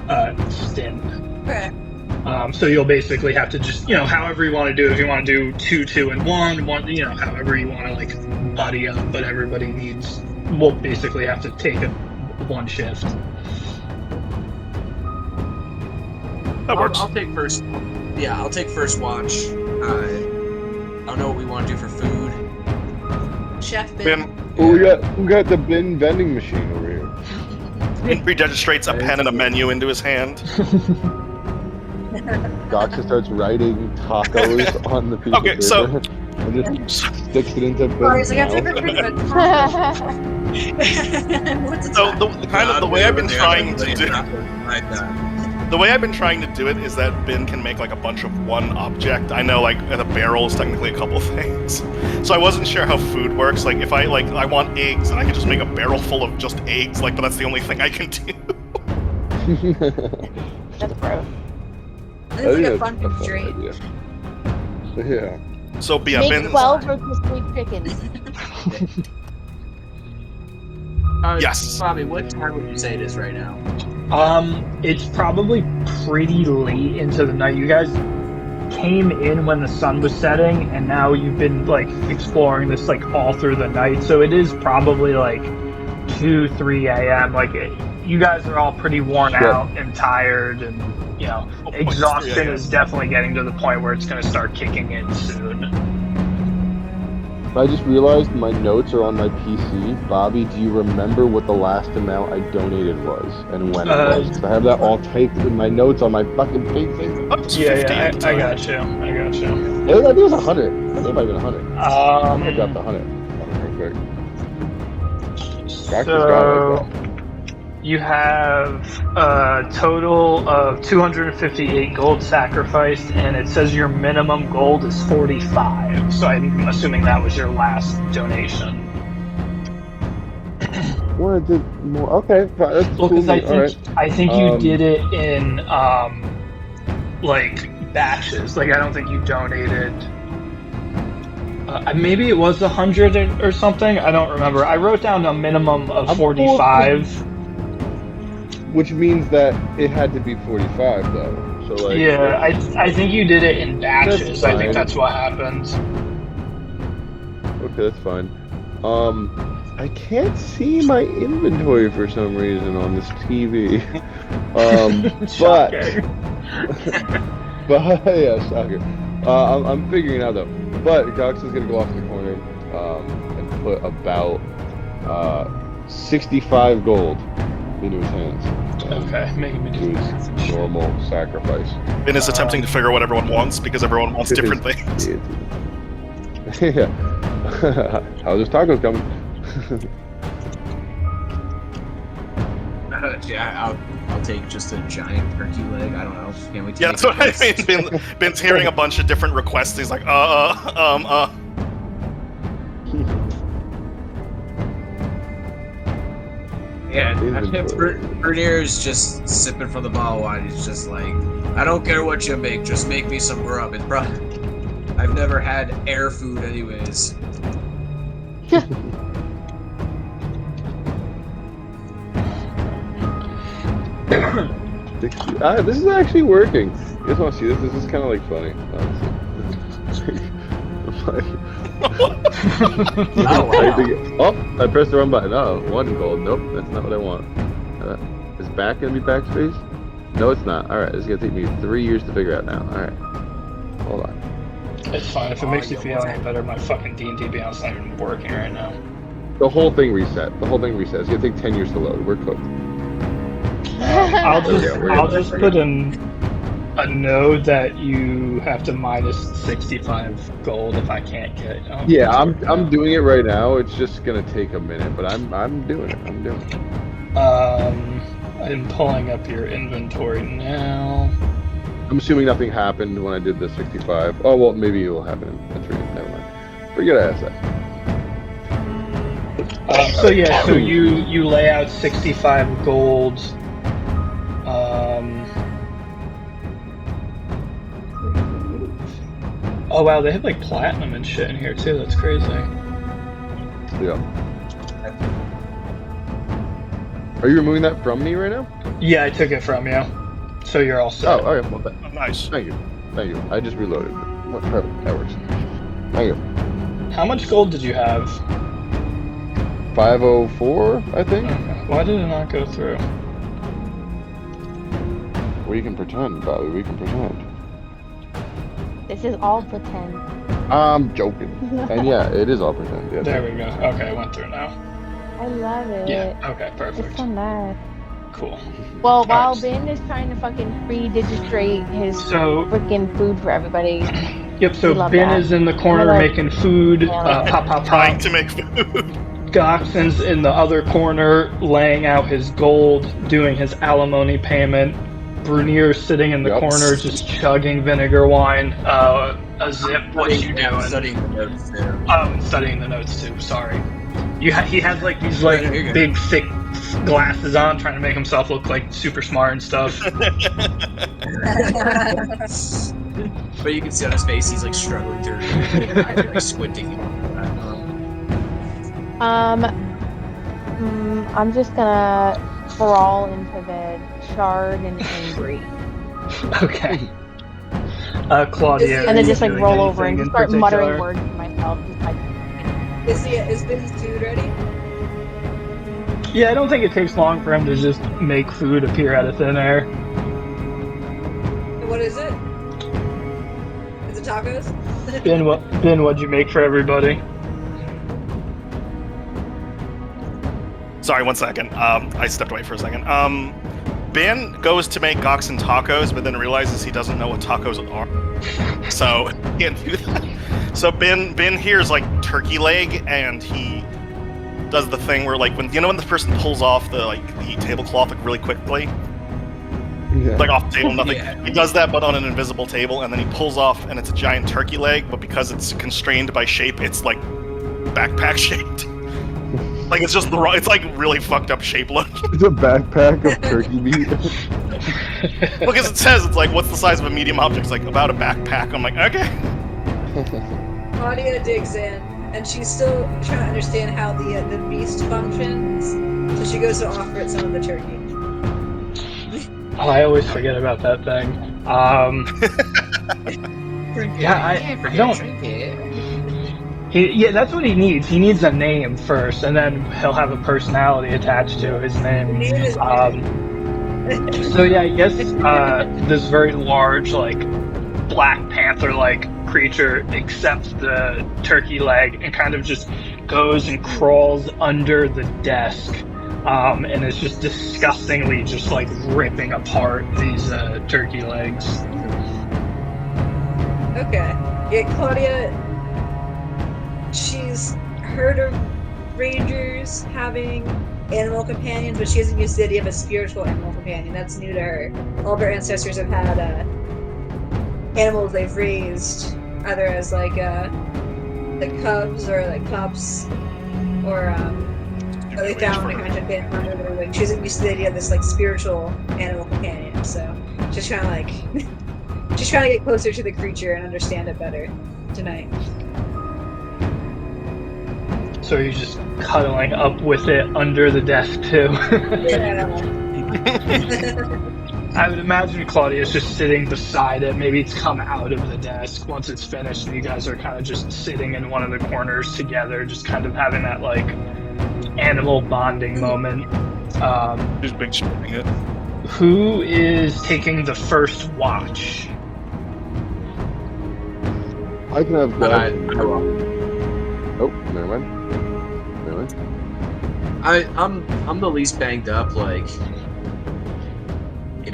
stint. Okay. So you'll basically have to just, however you want to do it. If you want to do 2, 2, and 1, however you want to like buddy up, but everybody will basically have to take one shift. That works. I'll take first. Yeah, I'll take first watch. I don't know what we want to do for food. Chef bin. Ben, We got the bin vending machine over here. Ben registrates a pen and a menu into his hand. Doxa starts writing tacos on the piece of paper and just sticks it into Ben's Sorry, I have mouth. What's it? So the way I've been trying to do the way I've been trying to do it is that Ben can make like a bunch of one object. I know like the barrel is technically a couple things, so I wasn't sure how food works. Like if I want eggs, and I could just make a barrel full of just eggs. Like, but that's the only thing I can do. That's gross. It's like a fun constraint. Yeah. So yeah, Make Ben's 12 rotisserie chickens. yes. Bobby, what time would you say it is right now? It's probably pretty late into the night. You guys came in when the sun was setting, and now you've been like exploring this like all through the night. So it is probably like 2, 3 a.m. Like you guys are all pretty worn out and tired, and exhaustion is definitely getting to the point where it's going to start kicking in soon. I just realized my notes are on my PC. Bobby, do you remember what the last amount I donated was and when it was? 'Cause I have that all typed in my notes on my fucking PC. Yeah, I got you. I think it was 100. I think it might have been 100. I got the 100. Real quick. So you have a total of 258 gold sacrificed, and it says your minimum gold is 45. So I'm assuming that was your last donation. Wanna do more? Okay, that's Well, because cool. I think you did it in like batches. Like I don't think you donated. Maybe it was 100 or something. I don't remember. I wrote down a minimum of 45. Which means that it had to be 45, though. So like. Yeah, I think you did it in batches. I think that's what happened. Okay, that's fine. I can't see my inventory for some reason on this TV. But yeah, shocker. I'm figuring it out though. But Gox is gonna go off in the corner and put about 65 gold into his hands. Okay, making me do his normal sacrifice. Ben is attempting to figure out what everyone wants because everyone wants different things. Yeah. How's those tacos coming? Yeah, I'll take just a giant turkey leg. I don't know. Can we take Yeah, that's what I mean. Ben's hearing a bunch of different requests. He's like, Yeah, Bernier's just sipping from the bottle wine. He's just like, I don't care what you make, just make me some grub. It's probably I've never had air food, anyways. This is actually working. You guys want to see this? This is kind of like funny. Oh, I pressed the wrong button. Oh, 1 gold. Nope, that's not what I want. Is back gonna be backspace? No, it's not. All right, this is gonna take me 3 years to figure out now. All right, hold on. It's fine. If it makes you feel any better, my fucking D&D Beyond's not even working right now. The whole thing reset. It's gonna take 10 years to load. We're cooked. I'll just put in a note that you have to minus 65 gold if I can't get. Yeah, I'm doing it right now. It's just gonna take a minute, but I'm doing it. I'm doing it. I'm pulling up your inventory now. I'm assuming nothing happened when I did the 65. Oh well, maybe it will happen in 3. Never mind. Forget I asked that. So yeah, so you lay out 65 gold. Oh wow, they have like platinum and shit in here too. That's crazy. Yeah. Are you removing that from me right now? Yeah, I took it from you, so you're all set. Oh, okay. Well, Oh, nice. thank you. Thank you. I just reloaded. Perfect. That works. Thank you. How much gold did you have? 504, I think. Okay. Why did it not go through? We can pretend, Bobby. We can pretend. This is all pretend. I'm joking. And yeah, it is all pretend. Yeah. There we go. Okay, it went through now. I love it. Yeah. Okay, It's perfect. so nice. Cool. Well, while Alright. Ben is trying to fucking redigitiate his So, freaking food for everybody, yep. So We love Ben that. is in the corner I'm gonna- making food. Yeah. Pop. Trying to make food. Goxon's in the other corner laying out his gold, doing his alimony payment. Brunier's sitting in the Yep. corner just chugging vinegar wine. A Zip, what you I'm doing? studying the notes there. Oh, and studying the notes too. Sorry. He has like these like No, you're good. big thick glasses on, trying to make himself look like super smart and stuff. But you can see on his face, he's like struggling through it. Like squinting. I'm just gonna crawl into bed, charred and angry, Okay. Claudia. and then are just you like doing roll over anything and in start muttering particular? words to myself. Just like, Is Ben's food ready? Yeah, I don't think it takes long for him to just make food appear out of thin air. What is it? Is it tacos? Ben, what'd you make for everybody? Sorry, 1 second. I stepped away for a second. Ben goes to make Goxon tacos, but then realizes he doesn't know what tacos are, so he can't do that. So Ben hears like turkey leg, and he does the thing where like when when the person pulls off the tablecloth like really quickly, Yeah. like off the table, nothing. Yeah. He does that, but on an invisible table, and then he pulls off, and it's a giant turkey leg, but because it's constrained by shape, it's like backpack shaped. Like it's just the wrong. It's like really fucked up shape look. It's a backpack of turkey meat. Well, because it says it's like what's the size of a medium object? It's like about a backpack. I'm like, okay. Claudia digs in, and she's still trying to understand how the beast functions. So she goes to offer it some of the turkey. Oh, I always forget about that thing. Yeah, I don't. Yeah, that's what he needs. He needs a name first, and then he'll have a personality attached to his name. Name is So yeah, I guess this very large, like Black Panther-like creature accepts the turkey leg and kind of just goes and crawls under the desk, and is just disgustingly just like ripping apart these turkey legs. Okay. Yeah, Claudia, she's heard of rangers having animal companions, but she hasn't used the idea of a spiritual animal companion. That's new to her. All of her ancestors have had animals they've raised, either as like cubs or like pups, or that they found when they kind of been under their wing. She hasn't used to the idea of this like spiritual animal companion, so just trying to like just trying to get closer to the creature and understand it better tonight. So you're just cuddling up with it under the desk too. Yeah. I would imagine Claudia's just sitting beside it. Maybe it's come out of the desk once it's finished, and you guys are kind of just sitting in one of the corners together, just kind of having that like animal bonding moment. Just big shooting it. Who is taking the first watch? I can have I that. will. Oh, never mind. Never mind. I'm the least banged up. Like,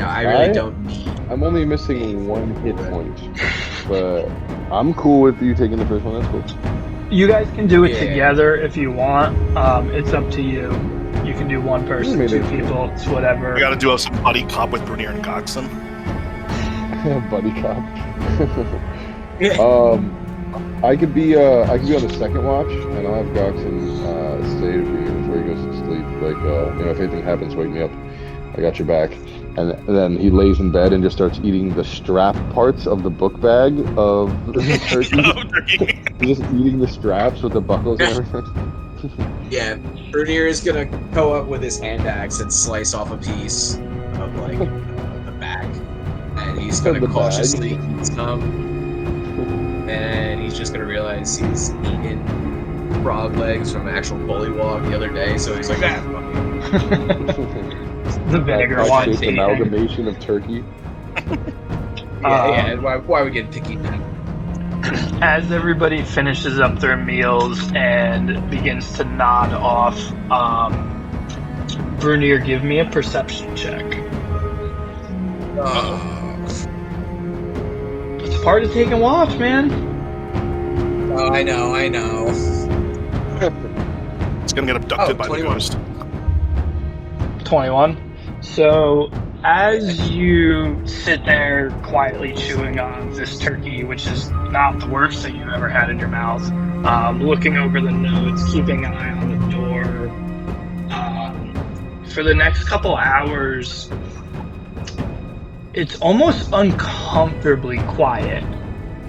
I really don't need. I'm only missing 1 hit point, but I'm cool with you taking the first one. That's cool. You guys can do it Yeah. together if you want. It's up to you. You can do one person, made 2 it. people. It's whatever. We got to do some buddy cop with Brunier and Coxon. Buddy cop. I could be on the second watch, and I'll have Goxon stay with me before he goes to sleep. Like, if anything happens, wake me up. I got your back. And then he lays in bed and just starts eating the strap parts of the book bag of the turkey. He's just eating the straps with the buckles and everything. Yeah, Bernier is gonna go up with his hand axe and slice off a piece of like the back, and he's gonna The cautiously eat some, and he's just gonna realize he's eaten frog legs from actual bullywog the other day, so he's like, fuck it. The vinegar That one's shaped amalgamation of turkey. Yeah, and why are we getting picky now? As everybody finishes up their meals and begins to nod off, Brunier, give me a perception check. It's part of taking watch, man. Oh, I know. It's gonna get abducted by the 21. ghost. 21. So, as you sit there quietly chewing on this turkey, which is not the worst thing you've ever had in your mouth, looking over the notes, keeping an eye on the door, for the next couple hours, it's almost uncomfortably quiet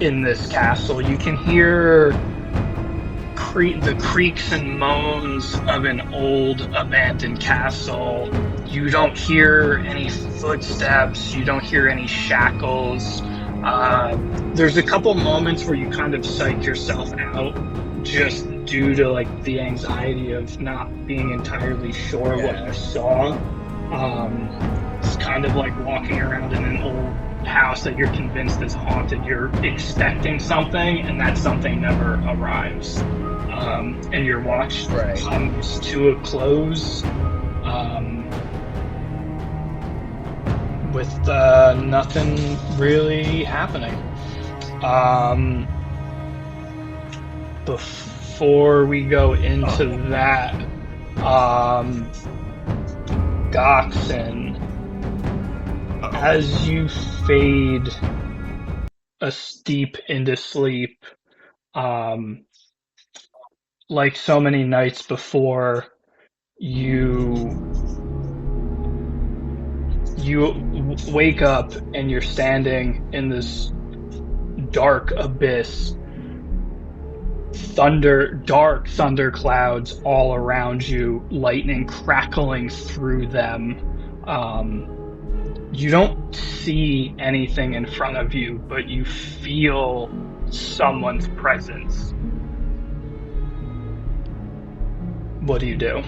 in this castle. You can hear the creaks and moans of an old abandoned castle. You don't hear any footsteps. You don't hear any shackles. There's a couple moments where you kind of psych yourself out just due to like the anxiety of not being entirely sure what you saw. It's kind of like walking around in an old house that you're convinced is haunted. You're expecting something, and that something never arrives. And your watch comes to a close with nothing really happening. Before we go into that, Goxon, as you fade deep into sleep, like so many nights before, you wake up and you're standing in this dark abyss. Dark thunder clouds all around you, lightning crackling through them. You don't see anything in front of you, but you feel someone's presence. What do you do?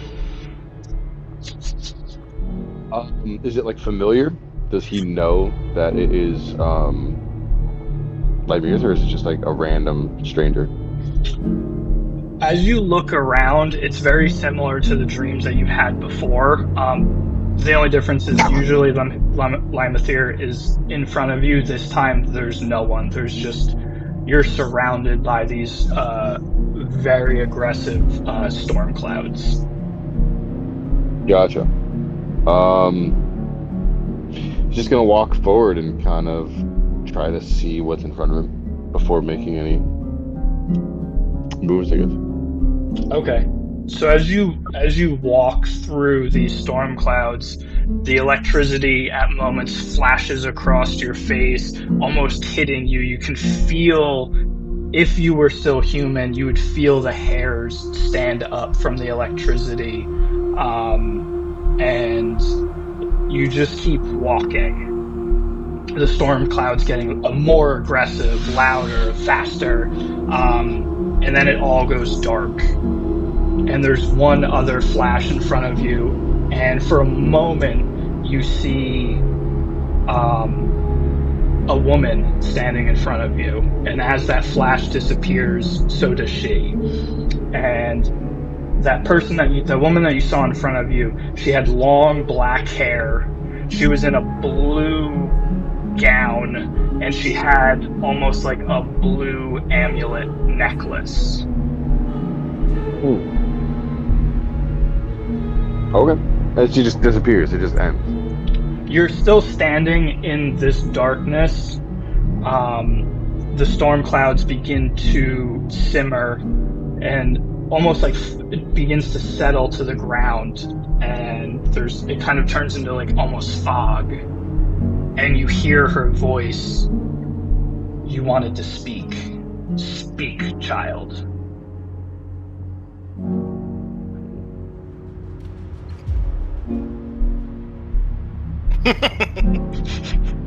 Is it like familiar? Does he know that it is Labyrinth, or is it just like a random stranger? As you look around, it's very similar to the dreams that you've had before. The only difference is usually Labyrinth is in front of you. This time there's no one. There's just, you're surrounded by these very aggressive storm clouds. Gotcha. Just gonna walk forward and kind of try to see what's in front of him before making any moves, I guess. Okay. So as you walk through these storm clouds, the electricity at moments flashes across your face, almost hitting you. You can feel, if you were still human, you would feel the hairs stand up from the electricity. And you just keep walking. The storm clouds getting more aggressive, louder, faster, and then it all goes dark. And there's one other flash in front of you, and for a moment you see a woman standing in front of you, and as that flash disappears, so does she. And the woman that you saw in front of you, she had long black hair. She was in a blue gown, and she had almost like a blue amulet necklace. Okay. And she just disappears. It just ends. You're still standing in this darkness. The storm clouds begin to simmer, and almost like it begins to settle to the ground, and it kind of turns into like almost fog, and you hear her voice. You wanted to speak. Speak, child.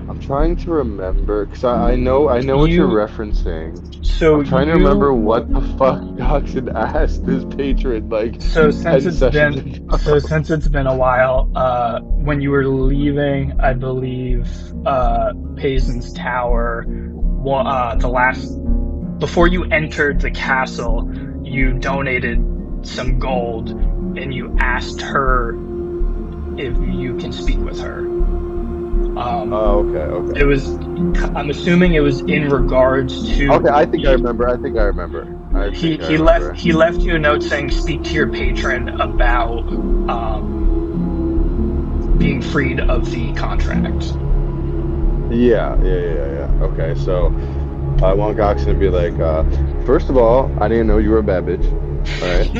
I'm trying to remember because I know what you're referencing. So I'm trying to remember what the fuck Goxon asked his patron like. So since it's been a while, when you were leaving, I believe Paysen's tower, before you entered the castle, you donated some gold, and you asked her if you can speak with her. Okay. It was. I'm assuming it was in regards to. Okay, I think I remember. He left you a note saying speak to your patron about being freed of the contract. Yeah. Okay, so I want Goxon to be like, first of all, I didn't know you were a bad bitch. All right.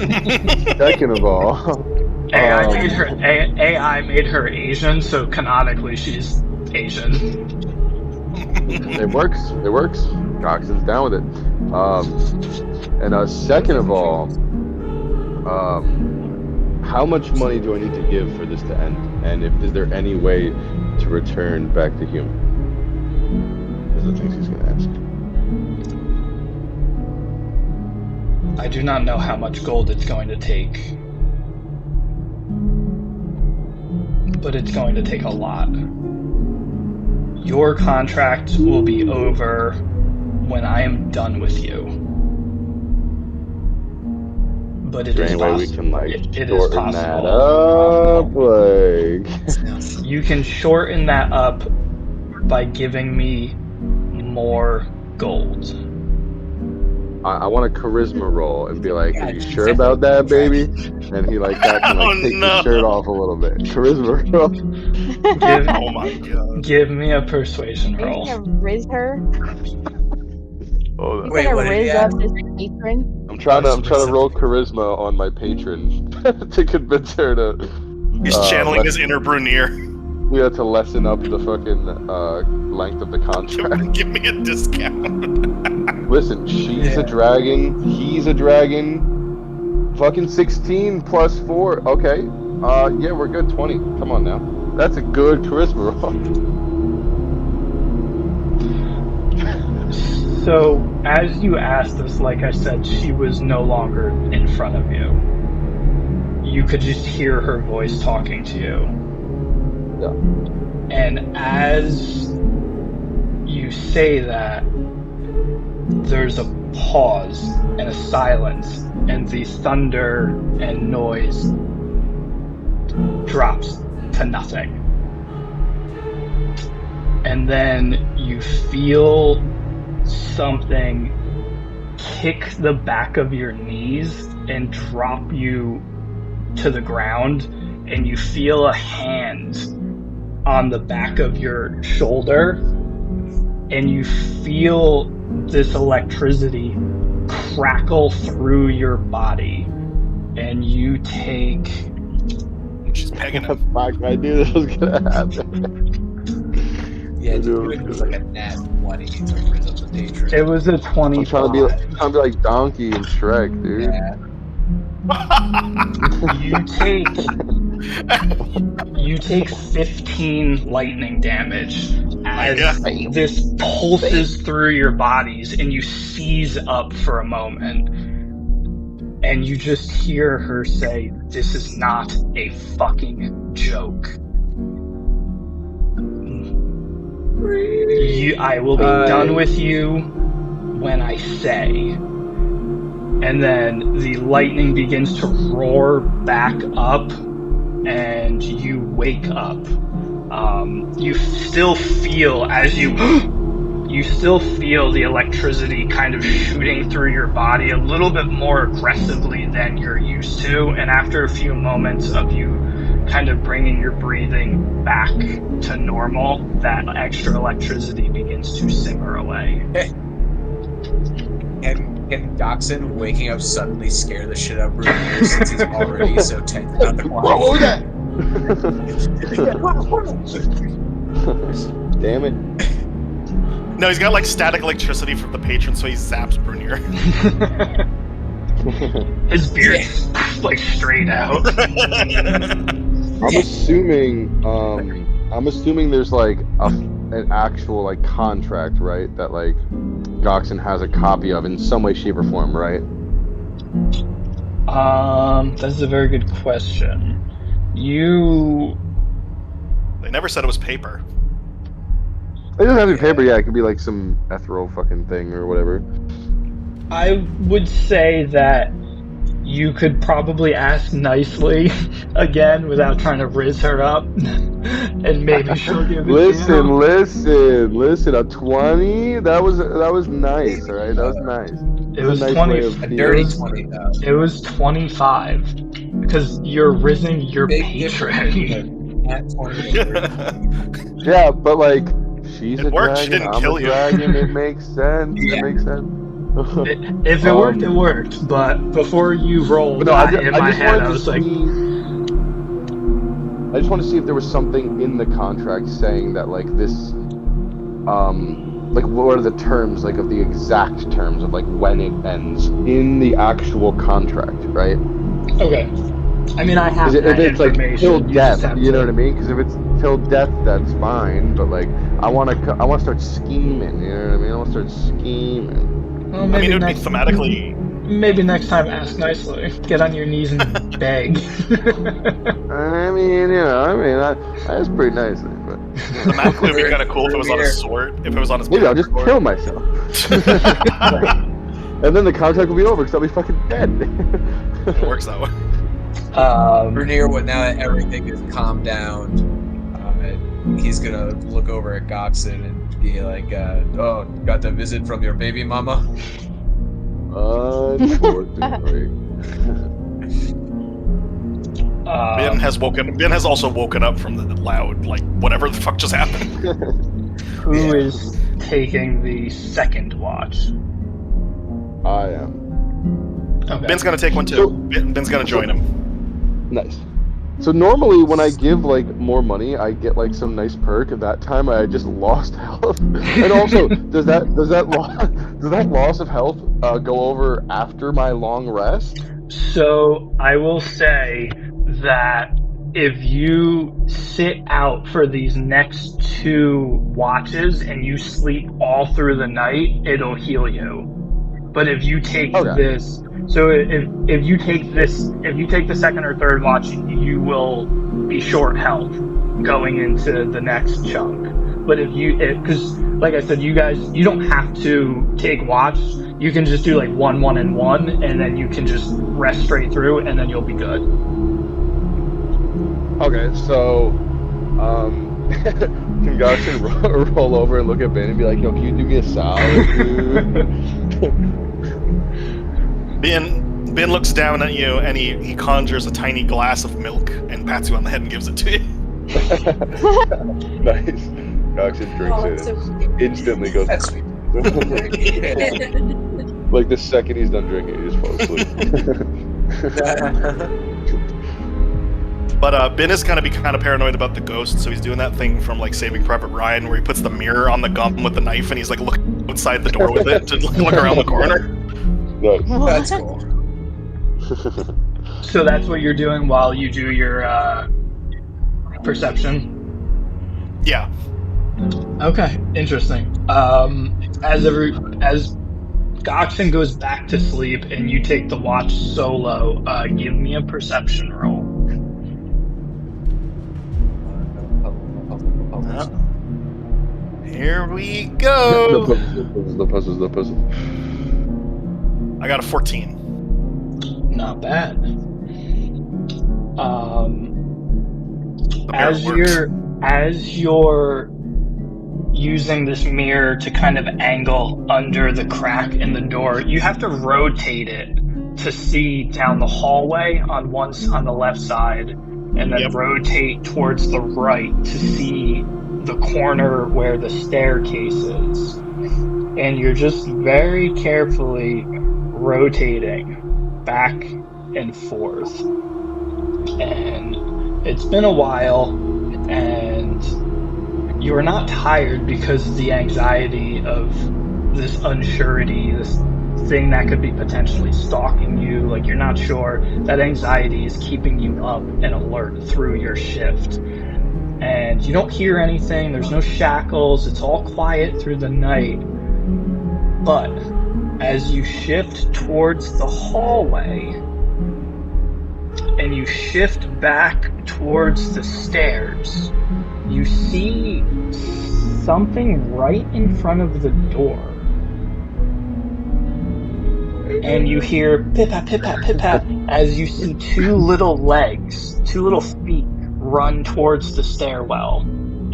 Second of all, AI made her Asian, so canonically she's Asian. It works. Goxon's down with it. And second of all, how much money do I need to give for this to end? And is there any way to return back to human? Those are the things he's going to ask. I do not know how much gold it's going to take. But it's going to take a lot. Your contract will be over when I am done with you. But it is possible. We can it is possible. That up, like... You can shorten that up by giving me more gold. I want a charisma roll and be like, "Are you sure about that, baby?" And he like that can take his shirt off a little bit. Charisma roll. Oh my god! Give me a persuasion roll. Are you gonna riz her? Hold on. Wait, what riz up this patron? I'm trying to roll charisma on my patron to convince her to. He's channeling his inner Brunier. We had to lessen up the fucking length of the contract. Give me a discount. Listen, she's a dragon, he's a dragon. Fucking 16 plus 4. Okay. Yeah, we're good. 20. Come on now. That's a good charisma roll. So, as you asked this, like I said, she was no longer in front of you. You could just hear her voice talking to you. Yeah. And as you say that, there's a pause and a silence, and the thunder and noise drops to nothing. And then you feel something kick the back of your knees and drop you to the ground, and you feel a hand on the back of your shoulder, and you feel this electricity crackle through your body, and you take... She's pegging him. Fuck, I knew this was gonna happen. Yeah, it was like a nat 20 to raise up the patron. It was a 20. I'm trying to be like Donkey and Shrek, dude. Yeah. You take 15 lightning damage as this pulses through your bodies, and you seize up for a moment, and you just hear her say, "This is not a fucking joke. I will be done with you when I say." And then the lightning begins to roar back up, and you wake up. You still feel as you still feel the electricity kind of shooting through your body a little bit more aggressively than you're used to, and after a few moments of you kind of bringing your breathing back to normal, that extra electricity begins to simmer away. Can Doxson waking up suddenly scare the shit out of Bruno since he's already so tense about the What was that? Damn it. No, he's got like static electricity from the patron, so he zaps Brunier. His beard's like straight out. I'm assuming there's like an actual like contract, right? That like Goxon has a copy of in some way, shape, or form, right? That's a very good question. They never said it was paper. It doesn't have to be paper, yeah. It could be like some ethereal fucking thing or whatever. I would say that you could probably ask nicely again without trying to riz her up, and maybe she'll give it to you. Listen. A 20? That was nice. All right, that was nice. It was a nice 20. way of a dirty 20 though. It was 25 because you're rizzing your patron. At 20. Yeah, but like she's It a worked, she dragon. didn't I'm kill a you. dragon. It makes sense. Yeah. It makes sense. If it worked, it worked. But before you rolled, No, in my head, I was like, I just want to see if there was something in the contract saying that like this, like what are the terms, like of the exact terms of like when it ends in the actual contract, right? okay. I mean, I have If that it's like information. till You death, just have you know to- what I mean? Because if it's till death, that's fine. But like, I want to start scheming. You know what I mean? I want to start scheming. Well, I maybe mean, it would be next, thematically. maybe next time ask nicely. Get on your knees and beg. I mean, that's pretty nicely, but Thematically, it would be kind of cool if it was on a sword. If it was on his. maybe I'll just kill myself, and then the contract will be over because I'll be fucking dead. It works that way. Brunier, now that everything is calmed down, he's gonna look over at Goxon and be like, "Oh, got the visit from your baby mama." Unfortunately. Ben has also woken up from the loud, like whatever the fuck just happened. Who is taking the second watch? I am. Okay. Ben's gonna take one too. So- Ben's gonna join him. Nice. So normally when I give like more money, I get like some nice perk. At that time, I just lost health. And also, does that loss of health go over after my long rest? So I will say that if you sit out for these next 2 watches and you sleep all through the night, it'll heal you. But if you take this, so if you take the second or third watch, you will be short health going into the next chunk. But because like I said, you guys, you don't have to take watch. You can just do like 1, 1, and 1, and then you can just rest straight through, and then you'll be good. Okay, so can Goxon roll over and look at Ben and be like, "Yo, can you do me a solid, dude?" Ben looks down at you and he conjures a tiny glass of milk and pats you on the head and gives it to you. Nice. Goxon drinks it so and instantly goes. That's sweet. Like the second he's done drinking, he just falls asleep. But Ben is kind of paranoid about the ghost, so he's doing that thing from like Saving Private Ryan where he puts the mirror on the gum with the knife and he's like looking outside the door with it to look around the corner. Nice. That's cool. So that's what you're doing while you do your perception. Yeah. Okay, interesting. As Goxon goes back to sleep and you take the watch solo, give me a perception roll. Here we go. The puzzles. I got a 14. Not bad. The mirror as you're using this mirror to kind of angle under the crack in the door, you have to rotate it to see down the hallway on the left side, and then rotate towards the right to see the corner where the staircase is. And you're just very carefully rotating back and forth. And it's been a while, and you're not tired because of the anxiety of this unsurety, this thing that could be potentially stalking you. Like, you're not sure. That anxiety is keeping you up and alert through your shift. And you don't hear anything. There's no shackles. It's all quiet through the night. But as you shift towards the hallway and you shift back towards the stairs, you see something right in front of the door. And you hear pip-pat, pip-pat, pip-pat as you see two little legs, two little feet run towards the stairwell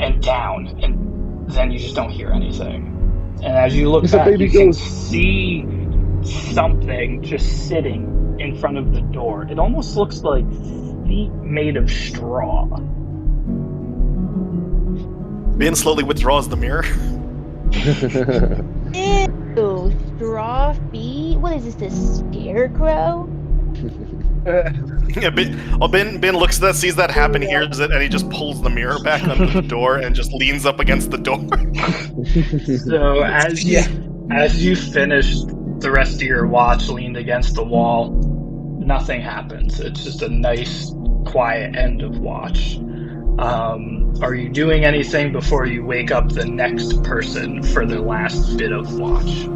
and down, and then you just don't hear anything. And as you look back, you can see something just sitting in front of the door. It almost looks like feet made of straw. Ben slowly withdraws the mirror. Ew, straw feet? What is this, a scarecrow? Yeah, Ben looks at that, sees that happen, hears it, and he just pulls the mirror back under the door and just leans up against the door. So as you finish the rest of your watch leaned against the wall, nothing happens. It's just a nice, quiet end of watch. Are you doing anything before you wake up the next person for the last bit of watch?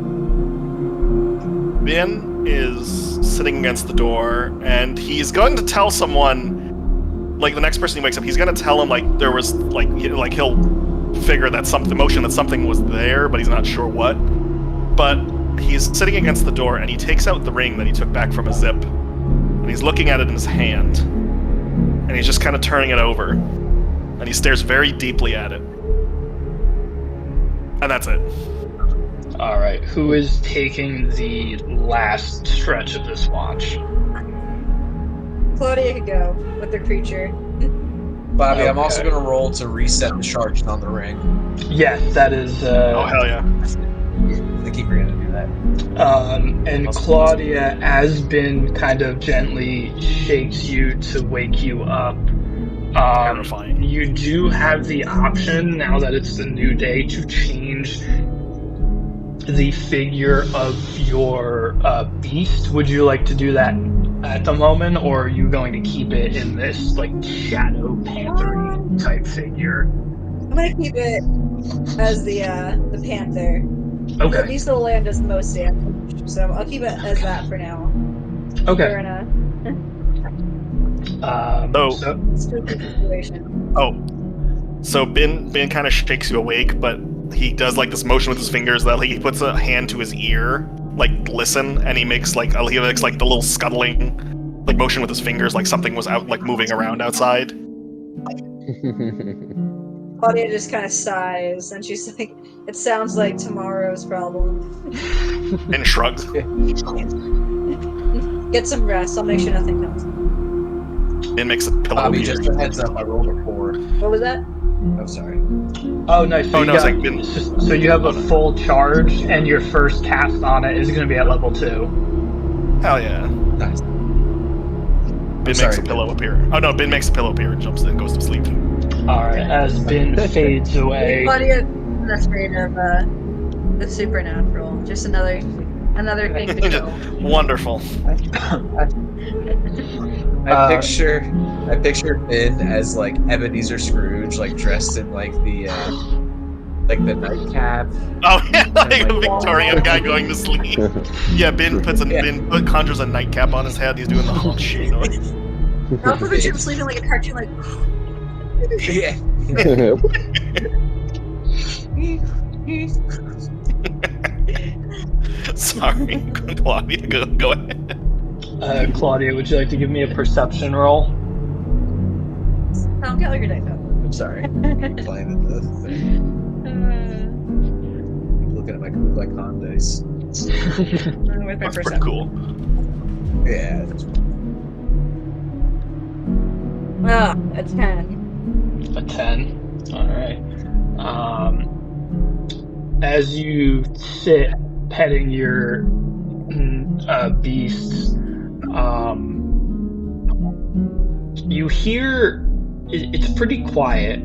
Ben is sitting against the door, and he's going to tell someone, like the next person he wakes up, he's going to tell him like there was like he'll figure that something was there, but he's not sure what. But he's sitting against the door, and he takes out the ring that he took back from a zip, and he's looking at it in his hand, and he's just kind of turning it over, and he stares very deeply at it, and that's it. All right, who is taking the last stretch of this watch? Claudia could go with the creature. Bobby, I'm also going to roll to reset the charges on the ring. Yes, that is. Oh hell yeah! I keep forgetting to do that. And Claudia, as Ben kind of gently shakes you to wake you up. Terrifying. You do have the option, now that it's the new day, to change the figure of your beast. Would you like to do that at the moment, or are you going to keep it in this like shadow panther type figure? I'm gonna keep it as the panther. Okay. The beast of the land does the most damage, so I'll keep it as that for now. Okay. We're in a spooky situation. So Ben kind of shakes you awake, but he does like this motion with his fingers that he puts a hand to his ear, like listen, and he makes like the little scuttling like motion with his fingers, like something was out like moving around outside. Claudia just kind of sighs, and she's like, "It sounds like tomorrow's problem." And shrugs. Get some rest. I'll make sure nothing comes. Ben makes a pillow. Bobby, just a heads up, I rolled a 4. What was that? Oh, sorry. Oh, nice. So it's like Ben. So you have a full charge, and your first cast on it is going to be at level 2. Hell yeah. Nice. Ben makes a pillow appear. Oh no, Ben makes a pillow appear and jumps in and goes to sleep. Alright, as Ben fades away. Claudia is afraid of the supernatural. Just another thing to go. Wonderful. I picture Ben as like Ebenezer Scrooge, like dressed in like the nightcap. Oh yeah, like a Victorian guy going to sleep. Yeah, Ben conjures a nightcap on his head. He's doing the whole shit. I'll picture him sleeping like a cartoon, like. Yeah. Sorry, Claudia, go ahead. Claudia, would you like to give me a perception roll? I'll get all your dice out. Sorry. I'm playing at the thing. I'm looking at my like Hondas. With my That's first pretty cool. Yeah. A 10. A 10. All right. As you sit petting your beasts, you hear it's pretty quiet.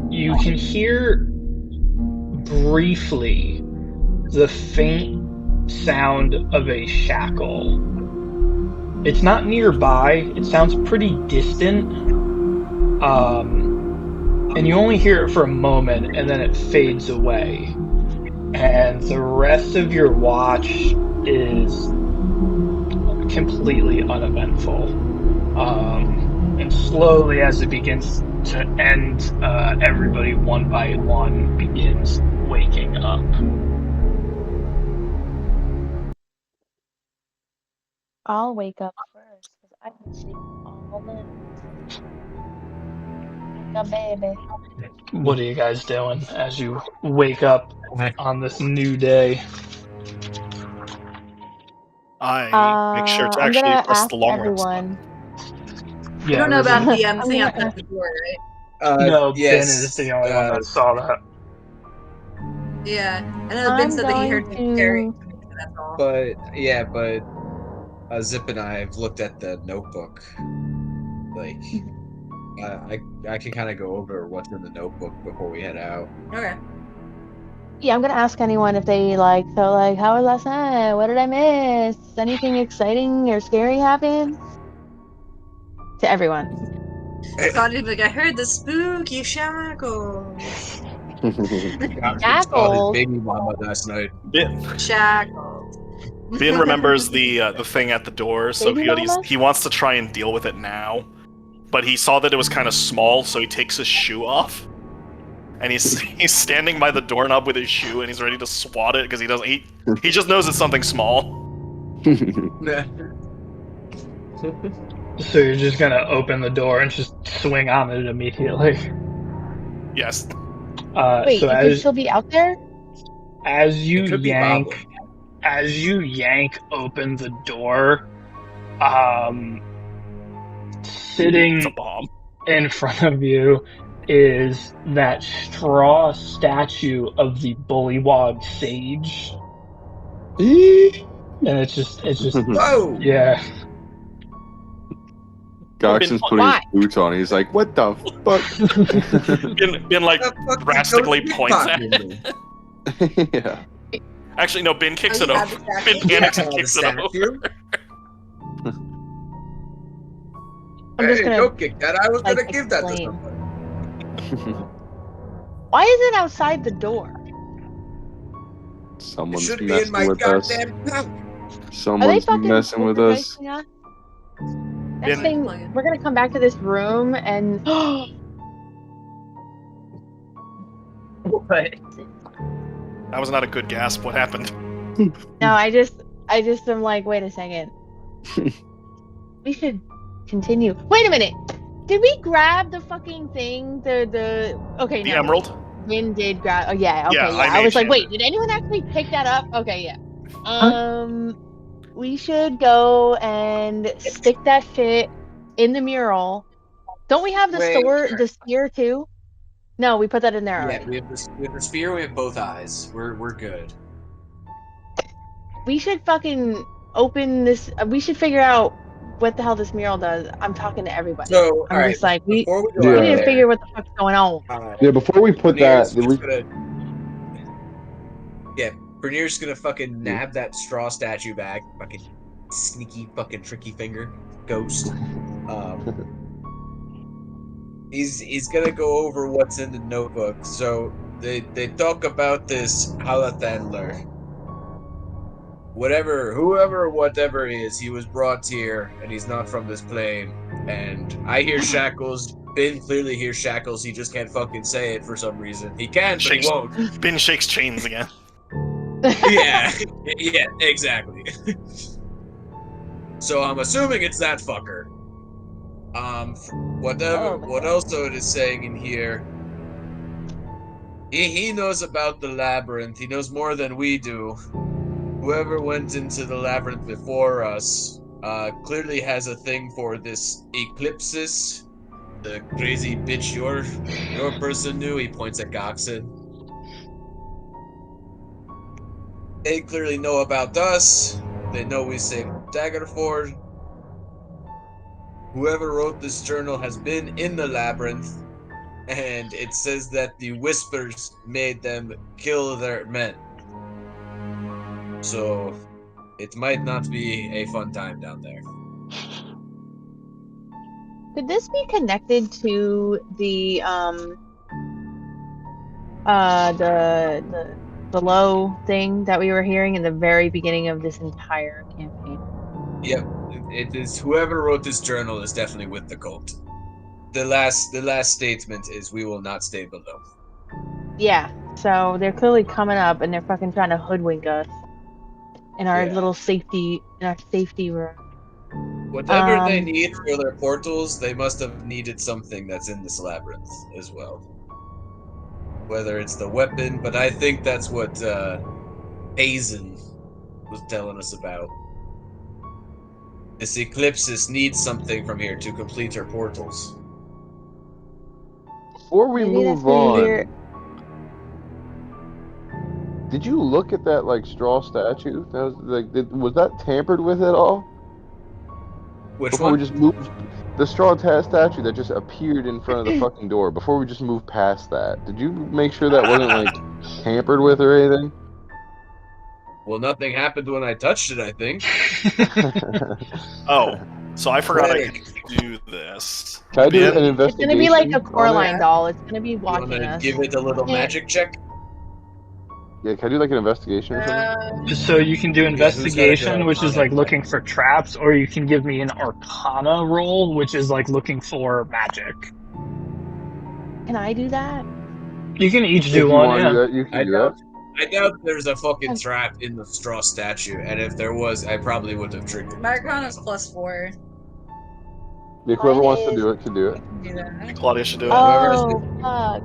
You can hear briefly the faint sound of a shackle. It's not nearby. It sounds pretty distant. And you only hear it for a moment, and then it fades away. And the rest of your watch is completely uneventful. And slowly, as it begins to end, everybody one by one begins waking up. I'll wake up first because I've been sleeping all the like a baby. What are you guys doing as you wake up on this new day? I make sure to I'm actually gonna press ask the long rest everyone. You don't know about Resident- the I'm thing gonna outside ask- the door, right? no, yes, Ben is the only one that saw that. Yeah. I know Ben I'm said that he heard going him carrying. to. That's all. But Zip and I have looked at the notebook. Like, I can kind of go over what's in the notebook before we head out. Okay. Yeah, I'm gonna ask anyone if they like. So, like, how was last night? What did I miss? Anything exciting or scary happen? To everyone. I thought he'd be like, I heard the spooky shackles. I saw his baby mama last night. Shackles. Ben remembers the thing at the door, so Baby mama? he wants to try and deal with it now. But he saw that it was kind of small, so he takes his shoe off. And he's standing by the doorknob with his shoe, and he's ready to swat it because he just knows it's something small. So you're just gonna open the door and just swing on it immediately. Yes. Wait, so it could still be out there? as you It could be yank open the door, sitting It's a bomb. in front of you is that straw statue of the Bullywog Sage. And it's just Whoa! yeah. Goxon's putting Why? his boots on. He's like, "What the fuck?" Ben like The fuck drastically is points at pickpocketing yeah. it. Actually, no, Ben kicks Oh, it you over. have the statue? Ben panics and the kicks it over. statue? I'm just gonna, don't kick that. I was like, gonna give that to explain. somebody. Why is it outside the door? It Someone's should be in messing my with us. goddamn pouch. Are they Someone's fucking messing with us. overpricing us? Next Ben- thing, we're gonna come back to this room and What? That was not a good gasp. What happened? no, I just am like, wait a second. We should continue. Wait a minute. Did we grab the fucking thing? The okay, The no. emerald? Vin did grab. Oh yeah, okay, Yeah, yeah. I I was made like, sure. wait, did anyone actually pick that up? Okay, yeah. We should go and stick that shit in the mural. Don't we have the Wait. sword, the spear too? No, we put that in there Yeah, already. we have the spear. We have both eyes. We're good. We should fucking open this. We should figure out what the hell this mural does. I'm talking to everybody. So, I'm alright, just like, we before we Yeah. go need out to there, figure what the fuck's going on. Yeah, before we put that, Bernier's gonna fucking nab that straw statue back. Fucking sneaky, fucking tricky finger ghost. He's gonna go over what's in the notebook. So they talk about this Halathandler. Whatever he is, he was brought here, and he's not from this plane. And I hear shackles. Ben clearly hears shackles. He just can't fucking say it for some reason. He can, but he Shakes- won't. Ben shakes chains again. Yeah, exactly. So I'm assuming it's that fucker. Whatever. Oh, my What God. else it is saying in here? He knows about the labyrinth. He knows more than we do. Whoever went into the labyrinth before us, clearly has a thing for this Eclipsis, the crazy bitch your person knew. He points at Goxon. They clearly know about us. They know we saved Daggerford. Whoever wrote this journal has been in the labyrinth, and it says that the whispers made them kill their men. So it might not be a fun time down there. Could this be connected to the the low thing that we were hearing in the very beginning of this entire campaign? Yep, it is. Whoever wrote this journal is definitely with the cult. The last statement is, "We will not stay below." Yeah. So they're clearly coming up and they're fucking trying to hoodwink us in our Yeah. little safety room. Whatever they need for their portals, they must have needed something that's in this labyrinth as well. Whether it's the weapon, but I think that's what Hazen was telling us about. This Eclipsis needs something from here to complete her portals. Before we Maybe that's move what you on, hear. did you look at that like straw statue? That was like, was that tampered with at all? Which Before one? we just moved the statue that just appeared in front of the fucking door. Before we just moved past that, did you make sure that wasn't like tampered with or anything? Well, nothing happened when I touched it, I think. Oh, so I forgot I Cleric. could do this. Can I do Ben, an It's investigation? gonna be like a on it? Coraline doll. It's gonna be You watching wanna us. give it a little magic check? Yeah, can I do like an investigation or something? So you can do who's got a good investigation, which is arcana like looking for traps, or you can give me an arcana roll, which is like looking for magic. Can I do that? You can each If do you one, want to yeah. do that, you can do that. I doubt there's a fucking trap in the straw statue, and if there was, I probably would have triggered My it. Arcana's +4. Yeah, whoever Mine wants to is- do it can do it. I can do that. Claudia should do it. Oh fuck!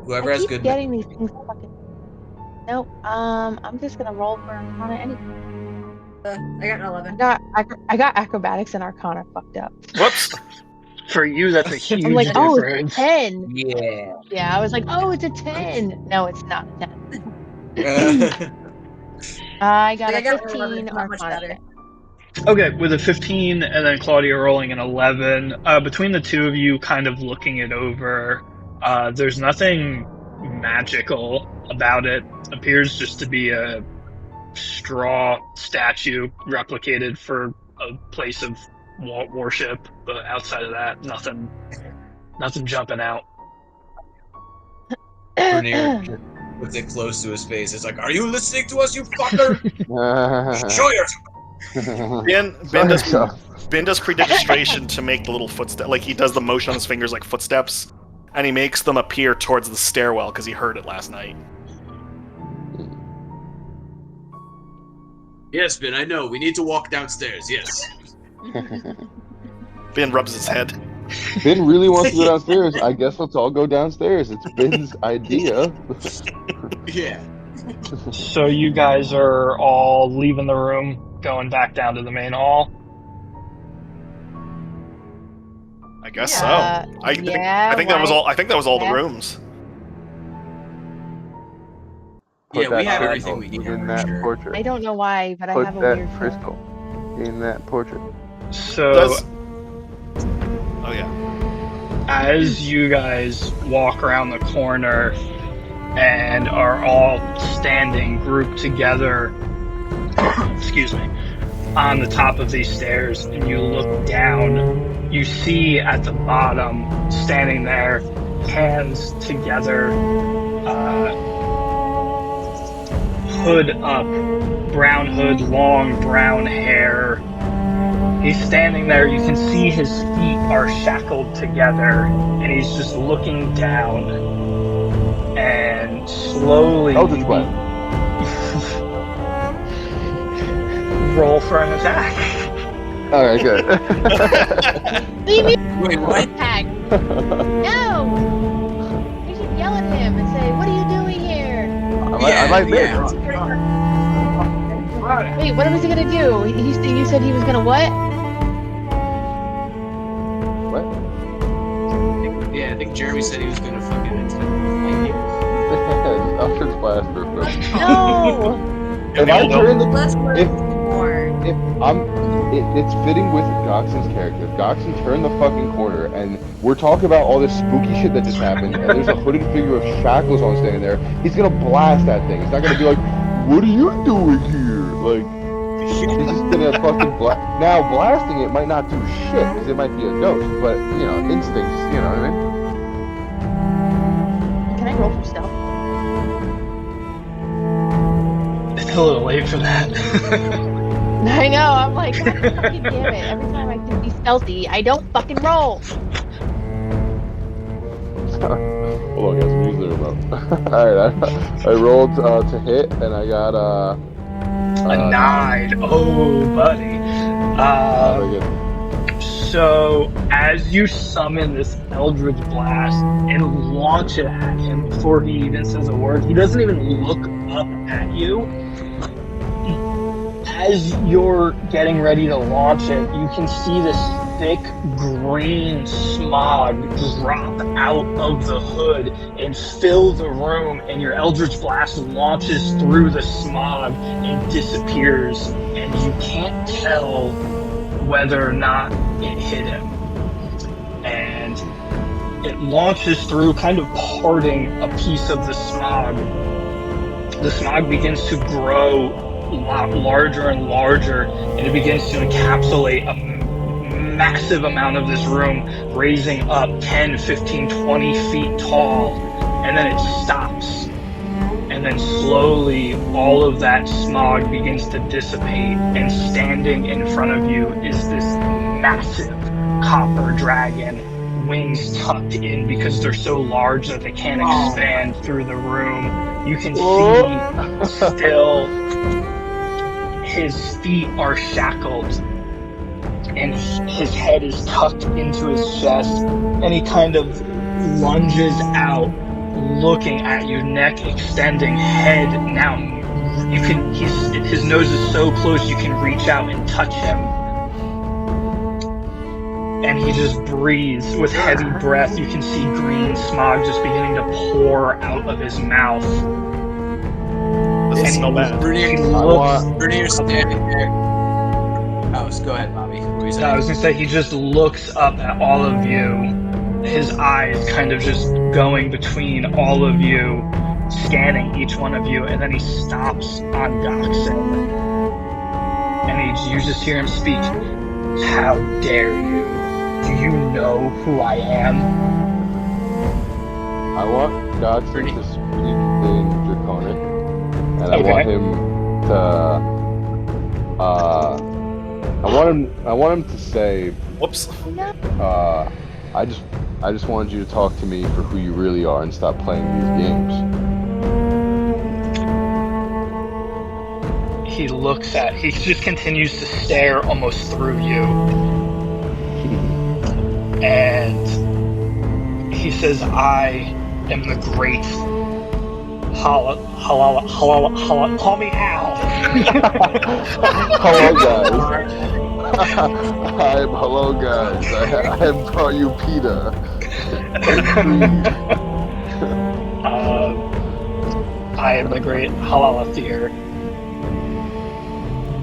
Whoever I has keep good getting these things fucking. Nope. I'm just gonna roll for Arcana anyway. I got an 11. I got acrobatics and Arcana fucked up. Woops. For you, that's a huge I'm like, oh, it's difference. a 10. Yeah. Yeah, I was like, oh, it's a 10. No, it's not a 10. I got I a got 15 not much Arcana. better. Okay, with a 15 and then Claudia rolling an 11, between the two of you kind of looking it over, there's nothing magical about it. Appears just to be a straw statue replicated for a place of worship, but outside of that, nothing jumping out. Bernier puts it close to his face. It's like, are you listening to us, you fucker? Show yourself. Ben does predigitation to make the little footstep, like he does the motion on his fingers like footsteps, and he makes them appear towards the stairwell because he heard it last night. Yes, Ben, I know. We need to walk downstairs. Yes. Ben rubs his head. Ben really wants to go downstairs. I guess let's all go downstairs. It's Ben's idea. Yeah. So you guys are all leaving the room, going back down to the main hall. I guess Yeah. so. I think Yeah, that was why- all. I think that was all yeah. the rooms. Yeah, we have crystal everything we need, in for that sure. portrait. I don't know why, but I Put have a that weird crystal in that portrait. So Oh yeah. as you guys walk around the corner and are all standing grouped together, excuse me, on the top of these stairs, and you look down, you see at the bottom, standing there, hands together, hood up, brown hood, long brown hair. He's standing there, you can see his feet are shackled together, and he's just looking down, and slowly Eldritch Blast. roll for an attack. Alright, good. Leave me Wait, what? tag. No! You should yell at him and say, what are you doing here? I might miss. yeah. Wait, what was he gonna do? You said he was gonna what? What? Yeah, I think Jeremy said he was gonna fucking attack lightning. Eldritch Blast for a quick. No! If I turn the Let's work if more. it's fitting with Goxon's character. If Goxon turned the fucking corner and we're talking about all this spooky shit that just happened, and there's a hooded figure of Shackles on standing there, he's gonna blast that thing. He's not gonna be like, "What are you doing here?" Like, he's just gonna fucking blast. Now, blasting it might not do shit because it might be a ghost, but you know, instincts. You know what I mean? Can I roll for stealth? It's a little late for that. I know, I'm like, God fucking damn it. Every time I can be stealthy, I don't fucking roll. Hold on, guys. I'm using the remote. All right, I rolled to hit, and I got A 9. Oh, buddy. very good. So, as you summon this Eldritch Blast and launch it at him before he even says a word, he doesn't even look up at you. As you're getting ready to launch it, you can see this thick green smog drop out of the hood and fill the room, and your Eldritch Blast launches through the smog and disappears, and you can't tell whether or not it hit him. And it launches through, kind of parting a piece of the smog. The smog begins to grow a lot larger and larger, and it begins to encapsulate a massive amount of this room, raising up 10, 15, 20 feet tall, and then it stops. And then slowly all of that smog begins to dissipate, and standing in front of you is this massive copper dragon, wings tucked in because they're so large that they can't expand through the room. You can see still his feet are shackled, and his head is tucked into his chest, and he kind of lunges out, looking at you, neck extending, head now. You can. His nose is so close you can reach out and touch him, and he just breathes with heavy breath. You can see green smog just beginning to pour out of his mouth. Doesn't smell bad. Brunier's standing there. Oh, so go ahead, Bobby. What were you saying? I was gonna say he just looks up at all of you, his eyes kind of just going between all of you, scanning each one of you, and then he stops on Goxon. And you just hear him speak. How dare you? Do you know who I am? I want Goxon to speak in Draconic, and I Okay. want him to. I want him to say, Whoops. I just wanted you to talk to me for who you really are and stop playing these games. He just continues to stare almost through you. And he says, I am the great call me Hal. Hello, guys. Hello, guys. I have brought you Peter. I am the great Halalathir.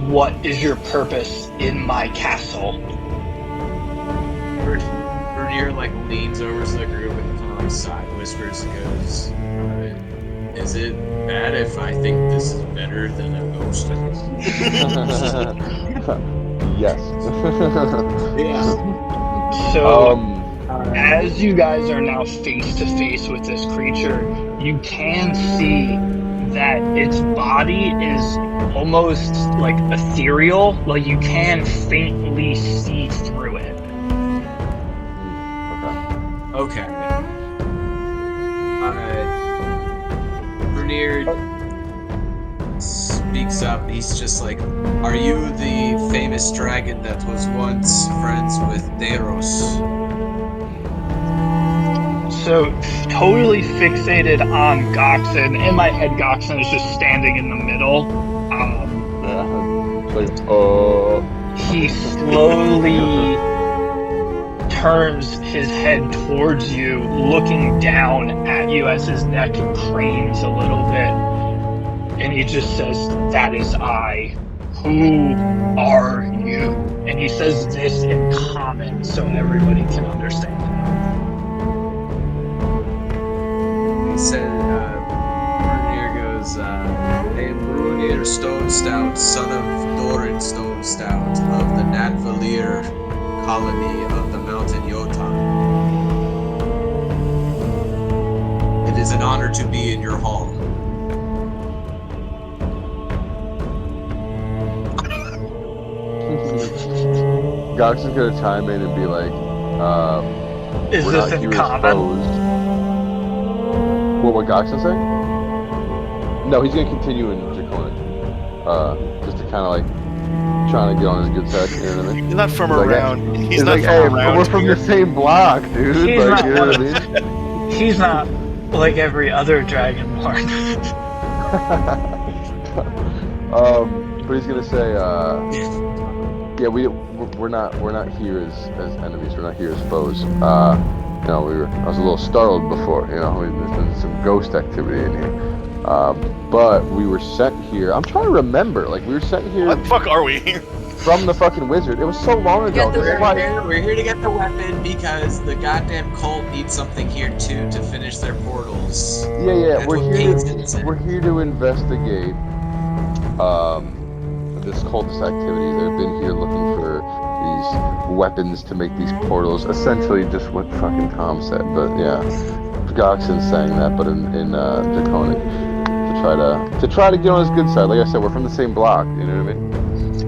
What is your purpose in my castle? Brunier like leans over to the group and kind of like side whispers and goes, "Is it bad if I think this is better than a ghost?" Yes. Yeah. So, as you guys are now face to face with this creature, you can see that its body is almost like ethereal, like you can faintly see through it. Okay. Brunier speaks up. He's just like, "Are you the famous dragon that was once friends with Deros?" So, totally fixated on Goxen. In my head, Goxen is just standing in the middle. He slowly turns his head towards you, looking down at you as his neck cranes a little bit. And he just says, "That is I. Who are you?" And he says this in common so everybody can understand him. He said, Brunir goes, "I am Brunir Stone Stout, son of Doran Stone Stout, of the Natvalir colony of the Mountain Yotan. It is an honor to be in your hall." Gox is gonna chime in and be like, Is we're this not in here as common? foes. What Gox is saying? No, he's gonna continue in Draconic. Just to kind of like trying to get on his good side, you know what I mean? He's not from He's like, around. He's He's not like, from hey, around we're from here. the same block, dude. He's Like, not you know one what I of mean? He's not like every other Dragonborn. But he's gonna say, yeah, we're not here as enemies. We're not here as foes. You know, I was a little startled before. You know, there's been some ghost activity in here. But we were sent here. I'm trying to remember. Like, we were sent here What the fuck are we? from the fucking wizard. It was so long ago. Get the This is why- We're here to get the weapon because the goddamn cult needs something here too to finish their portals. Yeah. That's We're what here. Payton said. We're here to investigate this cultist activity. They've been here looking for these weapons to make these portals. Essentially, just what fucking Tom said. But yeah, Goxen's saying that, but in Draconic, to try to get on his good side. Like I said, we're from the same block. You know what I mean?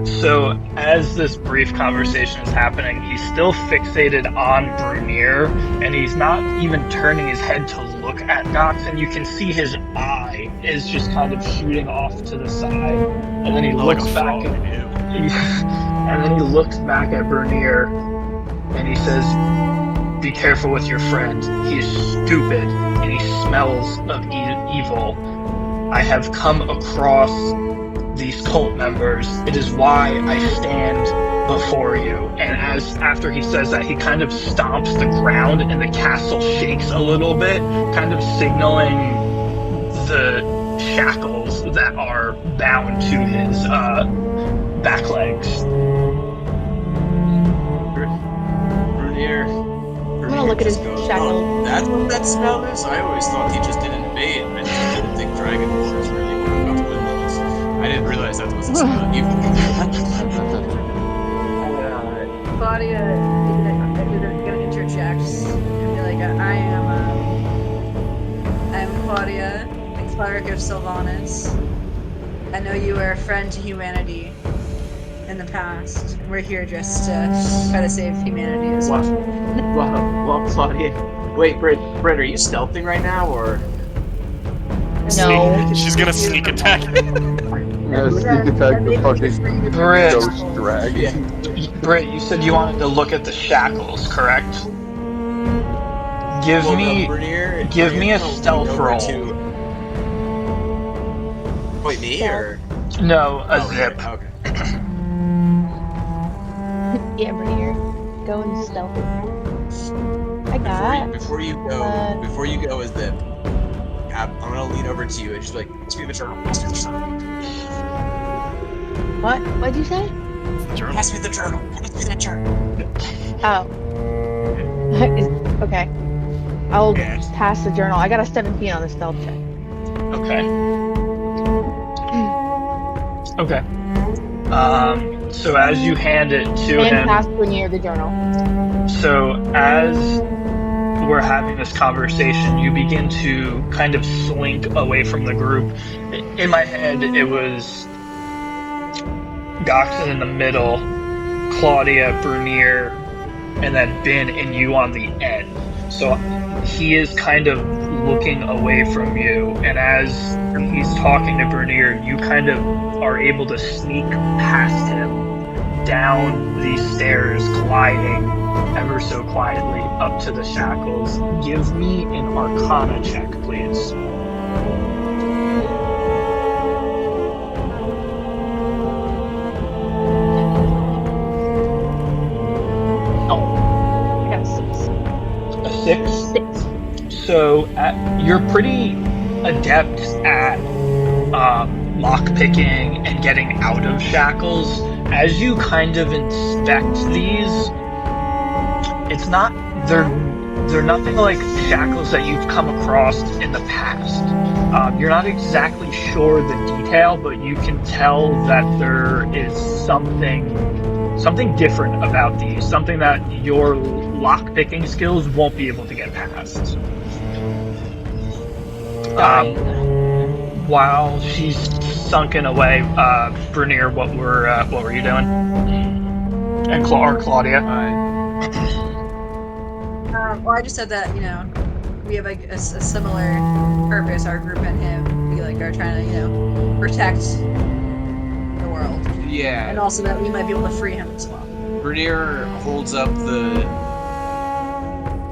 So, as this brief conversation is happening, he's still fixated on Brunir, and he's not even turning his head to look at Gox, and you can see his eye is just kind of shooting off to the side, and then he Like looks a back frog. and then he looks back at Brunir, and he says, "Be careful with your friend. He is stupid, and he smells of evil. I have come across these cult members. It is why I stand before you." And after he says that, he kind of stomps the ground and the castle shakes a little bit, kind of signaling the shackles that are bound to his back legs. Brunir. I'm gonna look at his just goes, shackles. "Oh, that's what that smell is? I always thought he just didn't invade. I just didn't think Dragon Wars really were about to win those. I didn't realize that was the smell of evil." Claudia is gonna interject and be like, I'm Claudia, the cleric of Sylvanas. I know you were a friend to humanity in the past. We're here just to try to save humanity as well. Well, Claudia. Wait, Britt, are you stealthing right now, or? No. She's gonna sneak attack. Yeah, sneak attack the fucking Britt. ghost dragon. Britt, you said you wanted to look at the shackles, correct? Give me a stealth roll. Wait, me or? No, a Oh, zip. Okay. Yeah, Brunir. Go and stealth. I got. Before you go with Zip, I'm gonna lean over to you and just be like, "Pass me the journal. Pass me the journal. What? What'd you say? Pass me the journal. Pass me that journal." Oh. Okay. I'll Yeah. pass the journal. I got a 17 on the stealth check. Okay. Okay. So as you hand it to And him, pass Brunir the journal. so as we're having this conversation, you begin to kind of slink away from the group. In my head, it was Goxen in the middle, Claudia, Brunir, and then Ben and you on the end. So he is kind of looking away from you, and as he's talking to Bernier, you kind of are able to sneak past him down these stairs, gliding ever so quietly up to the shackles. Give me an Arcana check, please. I got a 6. A 6? 6. So you're pretty adept at lockpicking and getting out of shackles. As you kind of inspect these, it's not they're nothing like shackles that you've come across in the past. You're not exactly sure the detail, but you can tell that there is something different about these, something that your lockpicking skills won't be able to get past. While she's sunken away, Bernier, what were you doing? And Claudia? Well, I just said that, we have like a similar purpose, our group and him. We like are trying to, protect the world. Yeah. And also that we might be able to free him as well. Bernier holds up the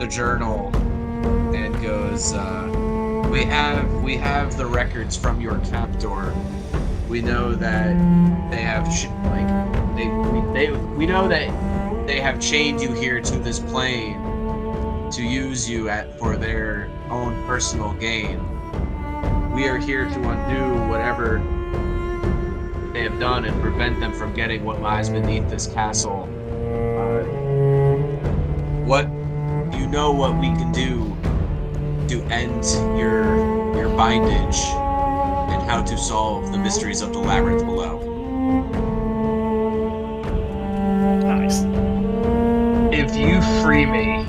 journal and goes, we have the records from your captor. We know that they have we know that they have chained you here to this plane to use you for their own personal gain. We are here to undo whatever they have done and prevent them from getting what lies beneath this castle. What we can do to end your bindage and how to solve the mysteries of the labyrinth below. Nice. If you free me,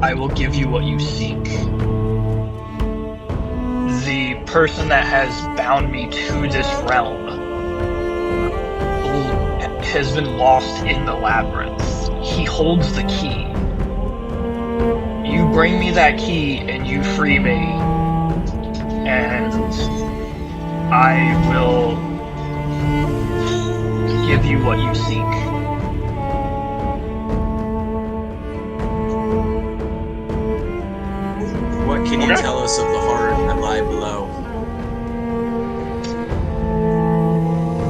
I will give you what you seek. The person that has bound me to this realm has been lost in the labyrinth. He holds the key. You bring me that key and you free me, and I will give you what you seek. What can you tell us of the horror that lie below?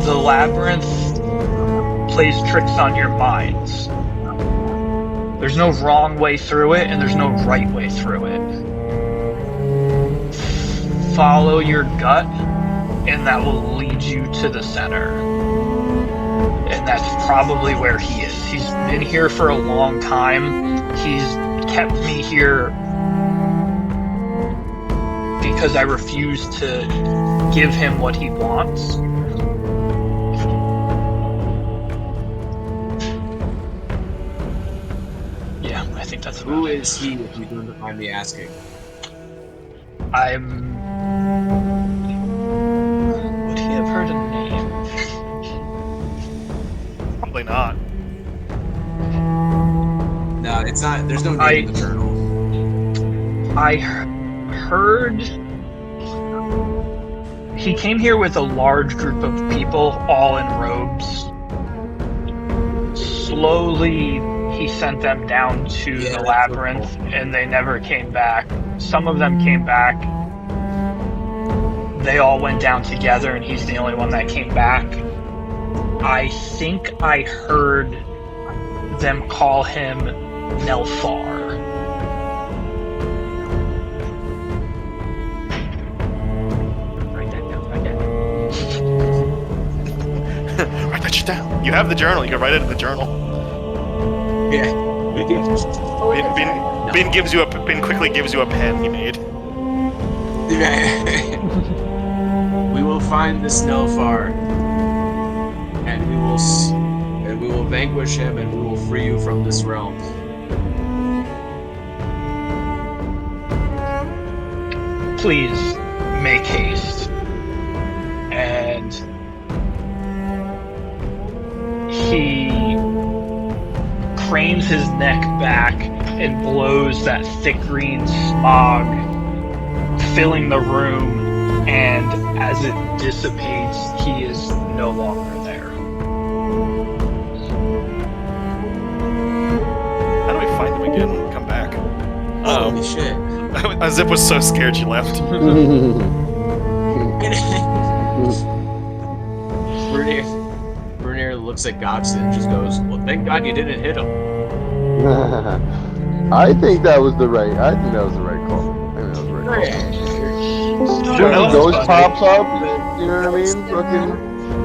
The labyrinth plays tricks on your minds. There's no wrong way through it, and there's no right way through it. Follow your gut, and that will lead you to the center. And that's probably where he is. He's been here for a long time. He's kept me here because I refuse to give him what he wants. Yeah, I think that's Who is he, if you don't mind me asking? Would he have heard a name? Probably not. No, it's not. There's no name in the journal. I heard he came here with a large group of people, all in robes. Slowly, he sent them down to the labyrinth, and they never came back. Some of them came back. They all went down together, and he's the only one that came back. I think I heard them call him Nelfar. Write that shit down. You have the journal. You can write it in the journal. Yeah. Ben quickly gives you a pen he made. We will find this Nelfar, and we will vanquish him, and we will free you from this realm. Please make haste. And he cranes his neck back and blows that thick green smog, filling the room. And as it dissipates, he is no longer there. How do we find him again when we come back? Holy shit. Zip was so scared she left. Brunir looks at Goxton and just goes, "Well, thank God you didn't hit him." I think that was the right. I think that was the right call. I think that was the right call. Sure, When that Ghost was pops up, you know what I mean? Fucking.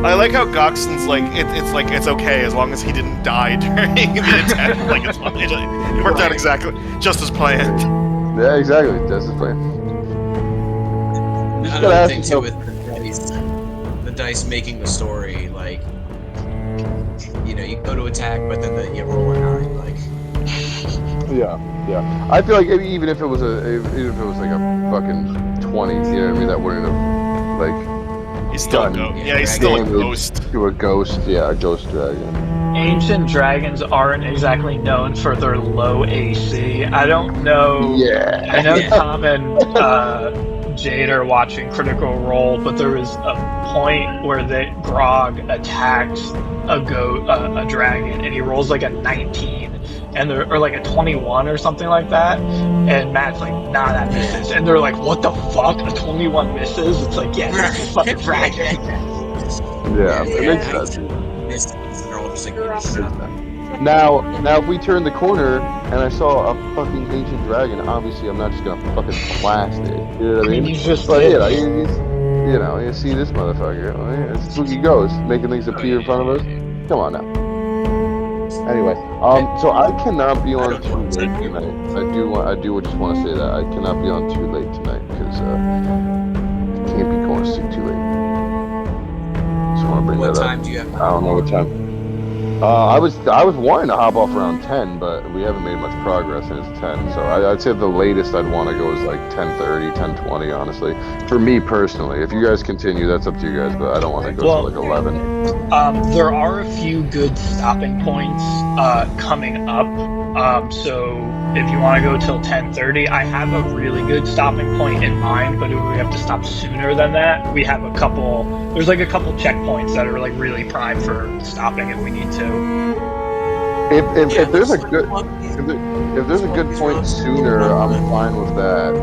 I like how Goxton's like, it's okay as long as he didn't die during the attack. Like, it's fine. It worked out exactly just as planned. Yeah, exactly. That's the plan. Just gotta Another ask thing too yourself. with the dice making the story, like, you know, you go to attack, but then you roll a 9, like. Yeah. I feel like even if it was like a fucking 20, you know what I mean? That wouldn't have like. He's still a done ghost. Yeah, he's still a damage ghost. to a ghost. Yeah, a ghost dragon. Ancient dragons aren't exactly known for their low AC. I don't know. Yeah. I know Tom and Jade are watching Critical Role, but there was a point where Grog attacks a dragon, and he rolls like a 19, or like a 21 or something like that. And Matt's like, "Nah, that misses." And they're like, "What the fuck? A 21 misses?" It's like, "Yeah, it's a fucking dragon." Yeah, it makes sense. They're all just like, Now, if we turn the corner and I saw a fucking ancient dragon, obviously I'm not just gonna fucking blast it. You know what I mean? You just But did. you know, you see this motherfucker. It's spooky ghost making things appear in front of us. Come on now. Anyway, so I cannot be on too late tonight. I do just want to say that I cannot be on too late tonight because I can't be going to sleep too late. Just want to bring what that time up. do you have? I don't know what time. I was wanting to hop off around 10, but we haven't made much progress, and it's 10. So I'd say the latest I'd want to go is like 10:30, 10:20, honestly. For me personally, if you guys continue, that's up to you guys, but I don't want to go Well, till like 11. There are a few good stopping points coming up. So if you want to go till 10:30, I have a really good stopping point in mind, but if we have to stop sooner than that, we have a couple. There's like a couple checkpoints that are like really prime for stopping if we need to. If there's a good point sooner, I'm fine with that.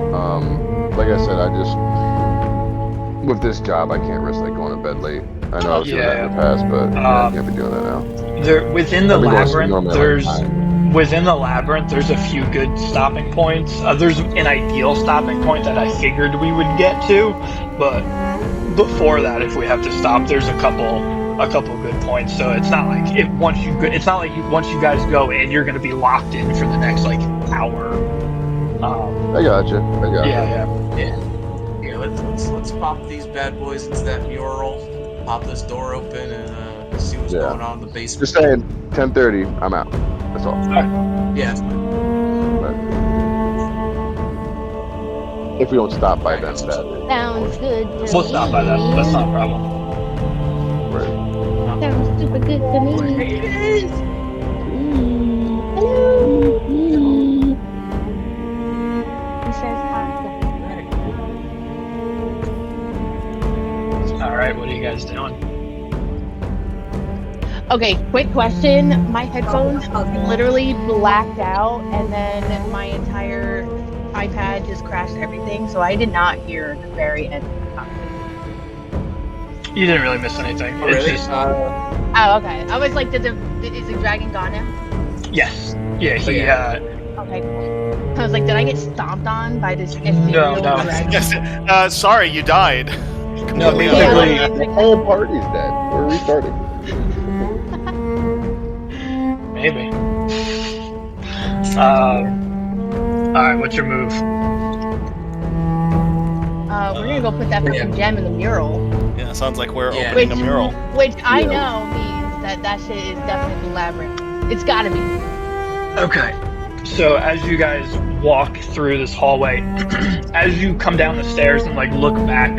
Like I said, with this job, I can't risk like going to bed late. I know I was doing that in the past, but I can't be doing that now. Within the labyrinth, there's a few good stopping points. There's an ideal stopping point that I figured we would get to, but before that, if we have to stop, there's a couple good points. So it's not like once you guys go in, you're going to be locked in for the next like hour. I got you. Yeah. Here, let's pop these bad boys into that mural. Pop this door open and see what's going on in the basement. Just saying, 10:30, I'm out. That's all. Yeah. If we don't stop by then, that Sounds good to We'll stop by that. That's not a problem. Sounds super good to me. Hello. He says hi. All right, what are you guys doing? Okay, quick question. My headphones literally blacked out, and then my entire iPad just crashed everything, so I did not hear the very end of the conversation. You didn't really miss anything. Oh, It's really? just- Oh, okay. I was like, is the dragon gone now? yes. Yeah, he. Okay, cool. I was like, did I get stomped on by this ethereal No. dragon? Yes. Sorry, you died. No, Completely basically- unrelated. the whole party's dead. We're restarting. Maybe. All right, what's your move? We're gonna go put that fucking gem in the mural. Yeah, sounds like we're Yeah. opening a mural. Which I know means that shit is definitely the labyrinth. It's gotta be. Okay. So as you guys walk through this hallway, as you come down the stairs and like look back,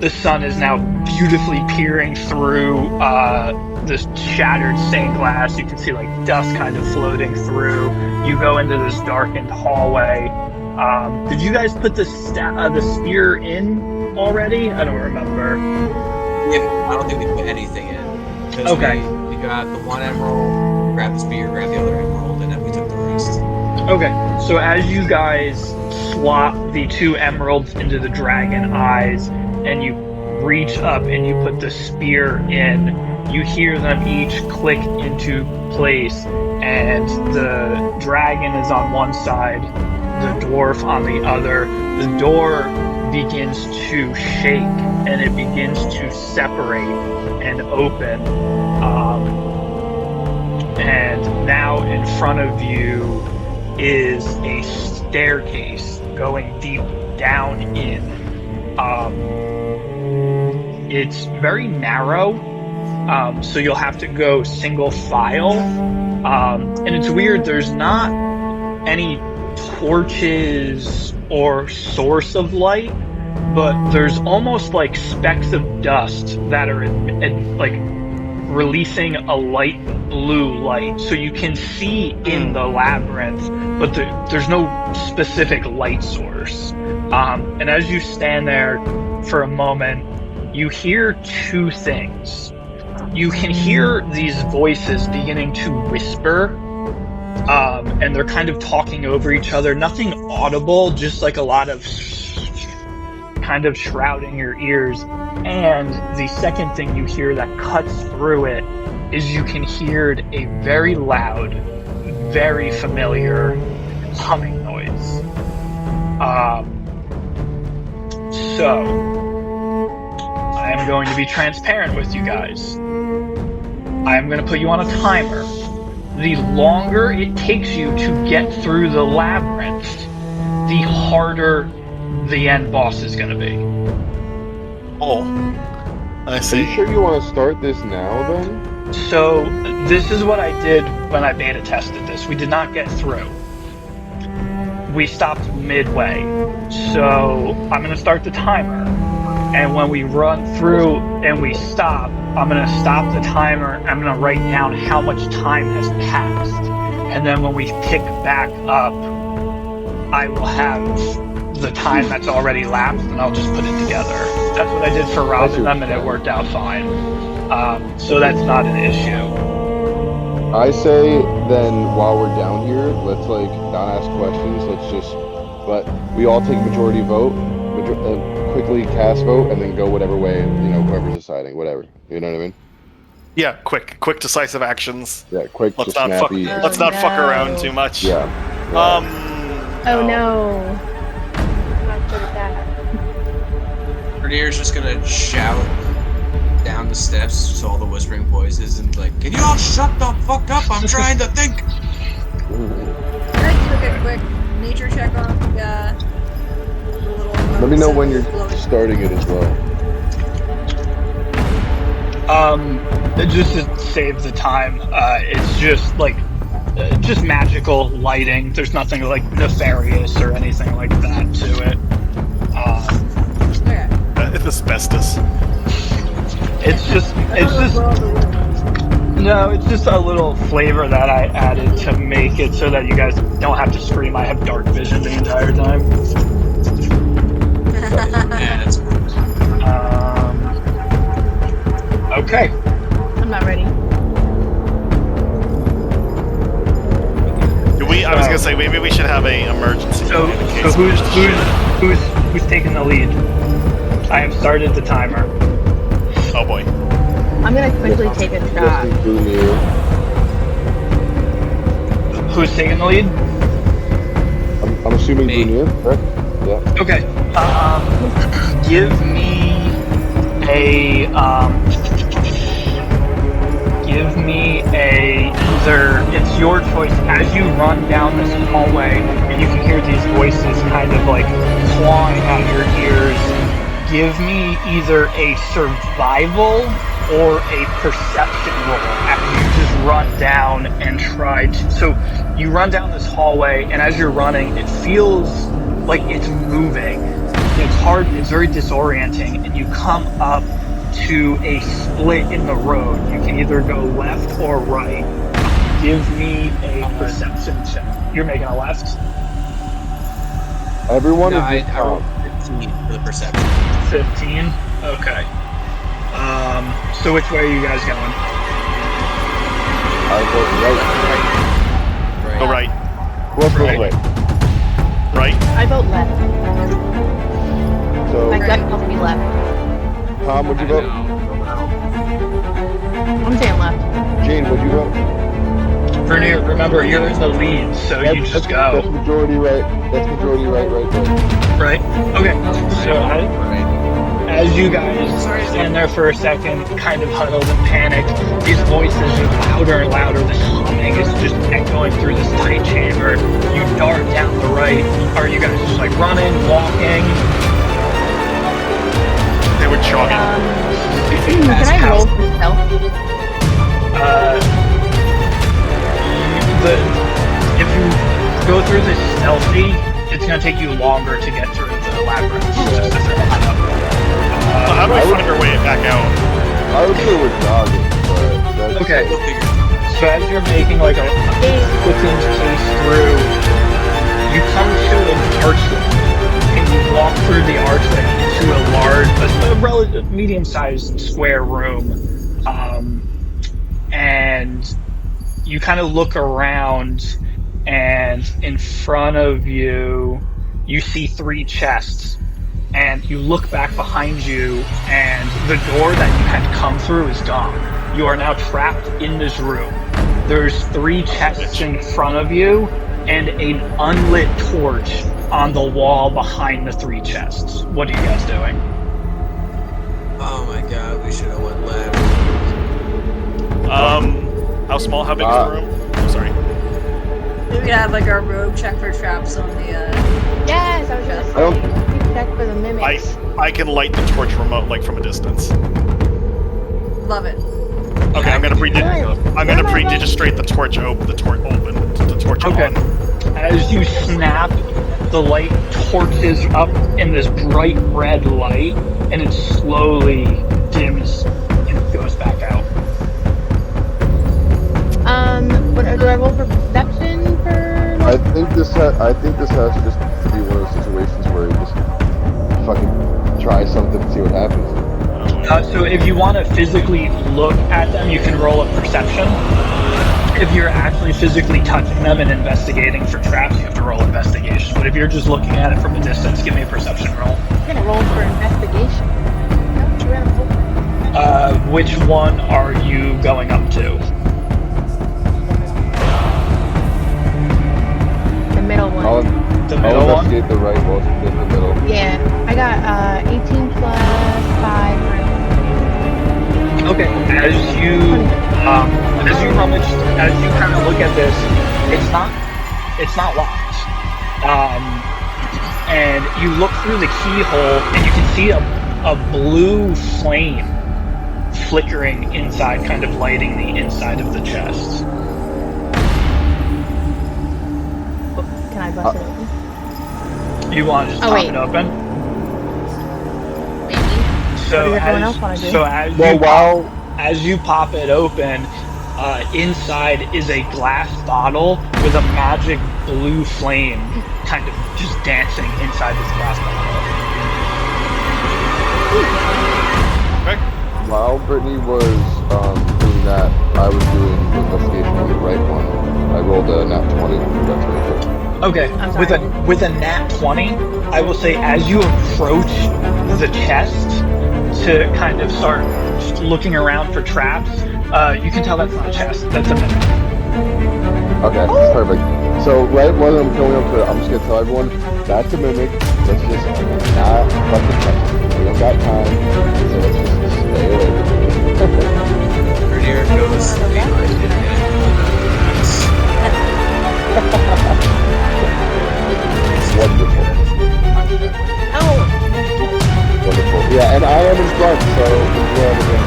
The sun is now beautifully peering through this shattered stained glass. You can see like dust kind of floating through. You go into this darkened hallway. Did you guys put the spear in already? I don't remember. Yeah, I don't think we put anything in. Okay. We got the one emerald, grabbed the spear, grabbed the other emerald, and then we took the rest. Okay, so as you guys swap the 2 emeralds into the dragon eyes, and you reach up and you put the spear in, you hear them each click into place, and the dragon is on one side, the dwarf on the other. The door begins to shake, and it begins to separate and open. And now in front of you is a staircase going deep down in. It's very narrow, so you'll have to go single file. And it's weird, there's not any torches or source of light, but there's almost like specks of dust that are like releasing a light blue light, so you can see in the labyrinth, but there's no specific light source. And as you stand there for a moment, you hear 2 things. You can hear these voices beginning to whisper, and they're kind of talking over each other. Nothing audible, just like a lot of kind of shrouding your ears. And the second thing you hear that cuts through it is you can hear a very loud, very familiar humming noise. So, I am going to be transparent with you guys. I am going to put you on a timer. The longer it takes you to get through the labyrinth, the harder the end boss is going to be. Oh, I Are see. you sure you want to start this now, then? So, this is what I did when I beta tested this. We did not get through. We stopped midway. So, I'm going to start the timer. And when we run through and we stop, I'm going to stop the timer. I'm going to write down how much time has passed. And then when we pick back up, I will have the time that's already lapsed, and I'll just put it together. That's what I did for Rob and them, and it worked out fine. So that's not an issue. I say then while we're down here, let's like not ask questions. Let's just, but we all take majority vote, quickly cast vote, and then go whatever way, whoever's deciding, whatever. You know what I mean? Yeah, quick decisive actions. Yeah, quick, Let's just not fuck. snappy. Let's not fuck around too much. Yeah. Oh no. I'm not good at that. Bernier's just gonna shout down the steps to all the whispering voices and like, can you all shut the fuck up? I'm trying to think. I'd like to do a quick nature check on the little. Let me know when you're starting it as well. Just to save the time, it's just like just magical lighting. There's nothing like nefarious or anything like that to it. Okay. It's asbestos. It's just no, it's just a little flavor that I added to make it so that you guys don't have to scream. I have dark vision the entire time. Yeah, that's Okay. I'm not ready. I was gonna say maybe we should have a emergency. So in case who's taking the lead? I have started the timer. Oh boy. I'm gonna quickly take a shot. Justin Brunier. Who's taking the lead? I'm assuming Me. Brunier, correct? Yeah. Okay. Give me a either it's your choice as you run down this hallway and you can hear these voices kind of like clawing at your ears. Give me either a survival or a perception roll after you just run down and try to. So you run down this hallway, and as you're running, it feels like it's moving. it's hard, it's very disorienting, and you come up to a split in the road. You can either go left or right. Give me a perception check. You're making a left? Everyone No, is I just rolled 15 for the perception. 15? Okay. So which way are you guys going? I vote right. Right. Go right. Who else goes Right. right? Right. I vote left. So, My gut tells me left. Tom, would you I vote? know. I'm saying left. Jane, would you vote? Vernier, remember, you're in the lead, so you just That's go. majority right. That's majority right there. Right? Okay, so Right. as you guys stand there for a second, kind of huddled and panicked, these voices are louder and louder. This humming is just echoing through this tight chamber. You dart down the right. Are you guys just like running, walking? They were jogging. Can I roll for stealth? If you go through this stealthy, it's going to take you longer to get through the labyrinth. Just as a heads up. How do we find our way back out? I would say we're jogging, but that's Okay. We'll figure it out. So as you're making like a quick case through, you come to an archway, and you walk through the archway into a relative medium-sized square room, and you kind of look around, and in front of you, you see 3 chests. And you look back behind you, and the door that you had come through is gone. You are now trapped in this room. There's 3 chests in front of you, and an unlit torch on the wall behind the 3 chests. What are you guys doing? Oh my god, we should have went left. How small? How big is the room? I'm sorry. We could have like our rogue check for traps on the. Yes, I was just I don't- saying. Check for the mimics. I can light the torch remote like from a distance. Love it. Okay, I'm gonna Where predigistrate the torch open. The torch Okay. on. As you snap, the light torches up in this bright red light, and it slowly dims and goes back out. Do I roll for perception for? I think this has to just be one of those situations where you just fucking try something and see what happens. So if you want to physically look at them, you can roll a perception. If you're actually physically touching them and investigating for traps, you have to roll investigation. But if you're just looking at it from a distance, give me a perception roll. I'm gonna roll for investigation. No, you're gonna roll. Which one are you going up to? The middle one. The I'll middle one? investigate the right wall, just the middle. Yeah, I got 18 plus 5. Okay. As you rummage, as you kind of look at this, it's not locked. And you look through the keyhole, and you can see a blue flame flickering inside, kind of lighting the inside of the chest. Can I bust it open? You want to just Oh, pop wait. it open? Maybe. What does everyone else wanna do? As you pop it open, inside is a glass bottle with a magic blue flame kind of just dancing inside this glass bottle. Okay. While Brittany was doing that, I was doing the investigation on the right one. I rolled a nat 20. That's very good. Okay, I'm with sorry. with a nat 20, I will say as you approach the chest to kind of start just looking around for traps, you can tell that's not a chest, that's a mimic. Okay, perfect. So right when I'm going up to it, I'm just gonna tell everyone that's a mimic. Let's just not fucking touch it. We don't got time, so let's just stay away from it. Vernier goes behind it Wonderful. Oh, Wonderful. Yeah, and I am in front, so enjoy everything.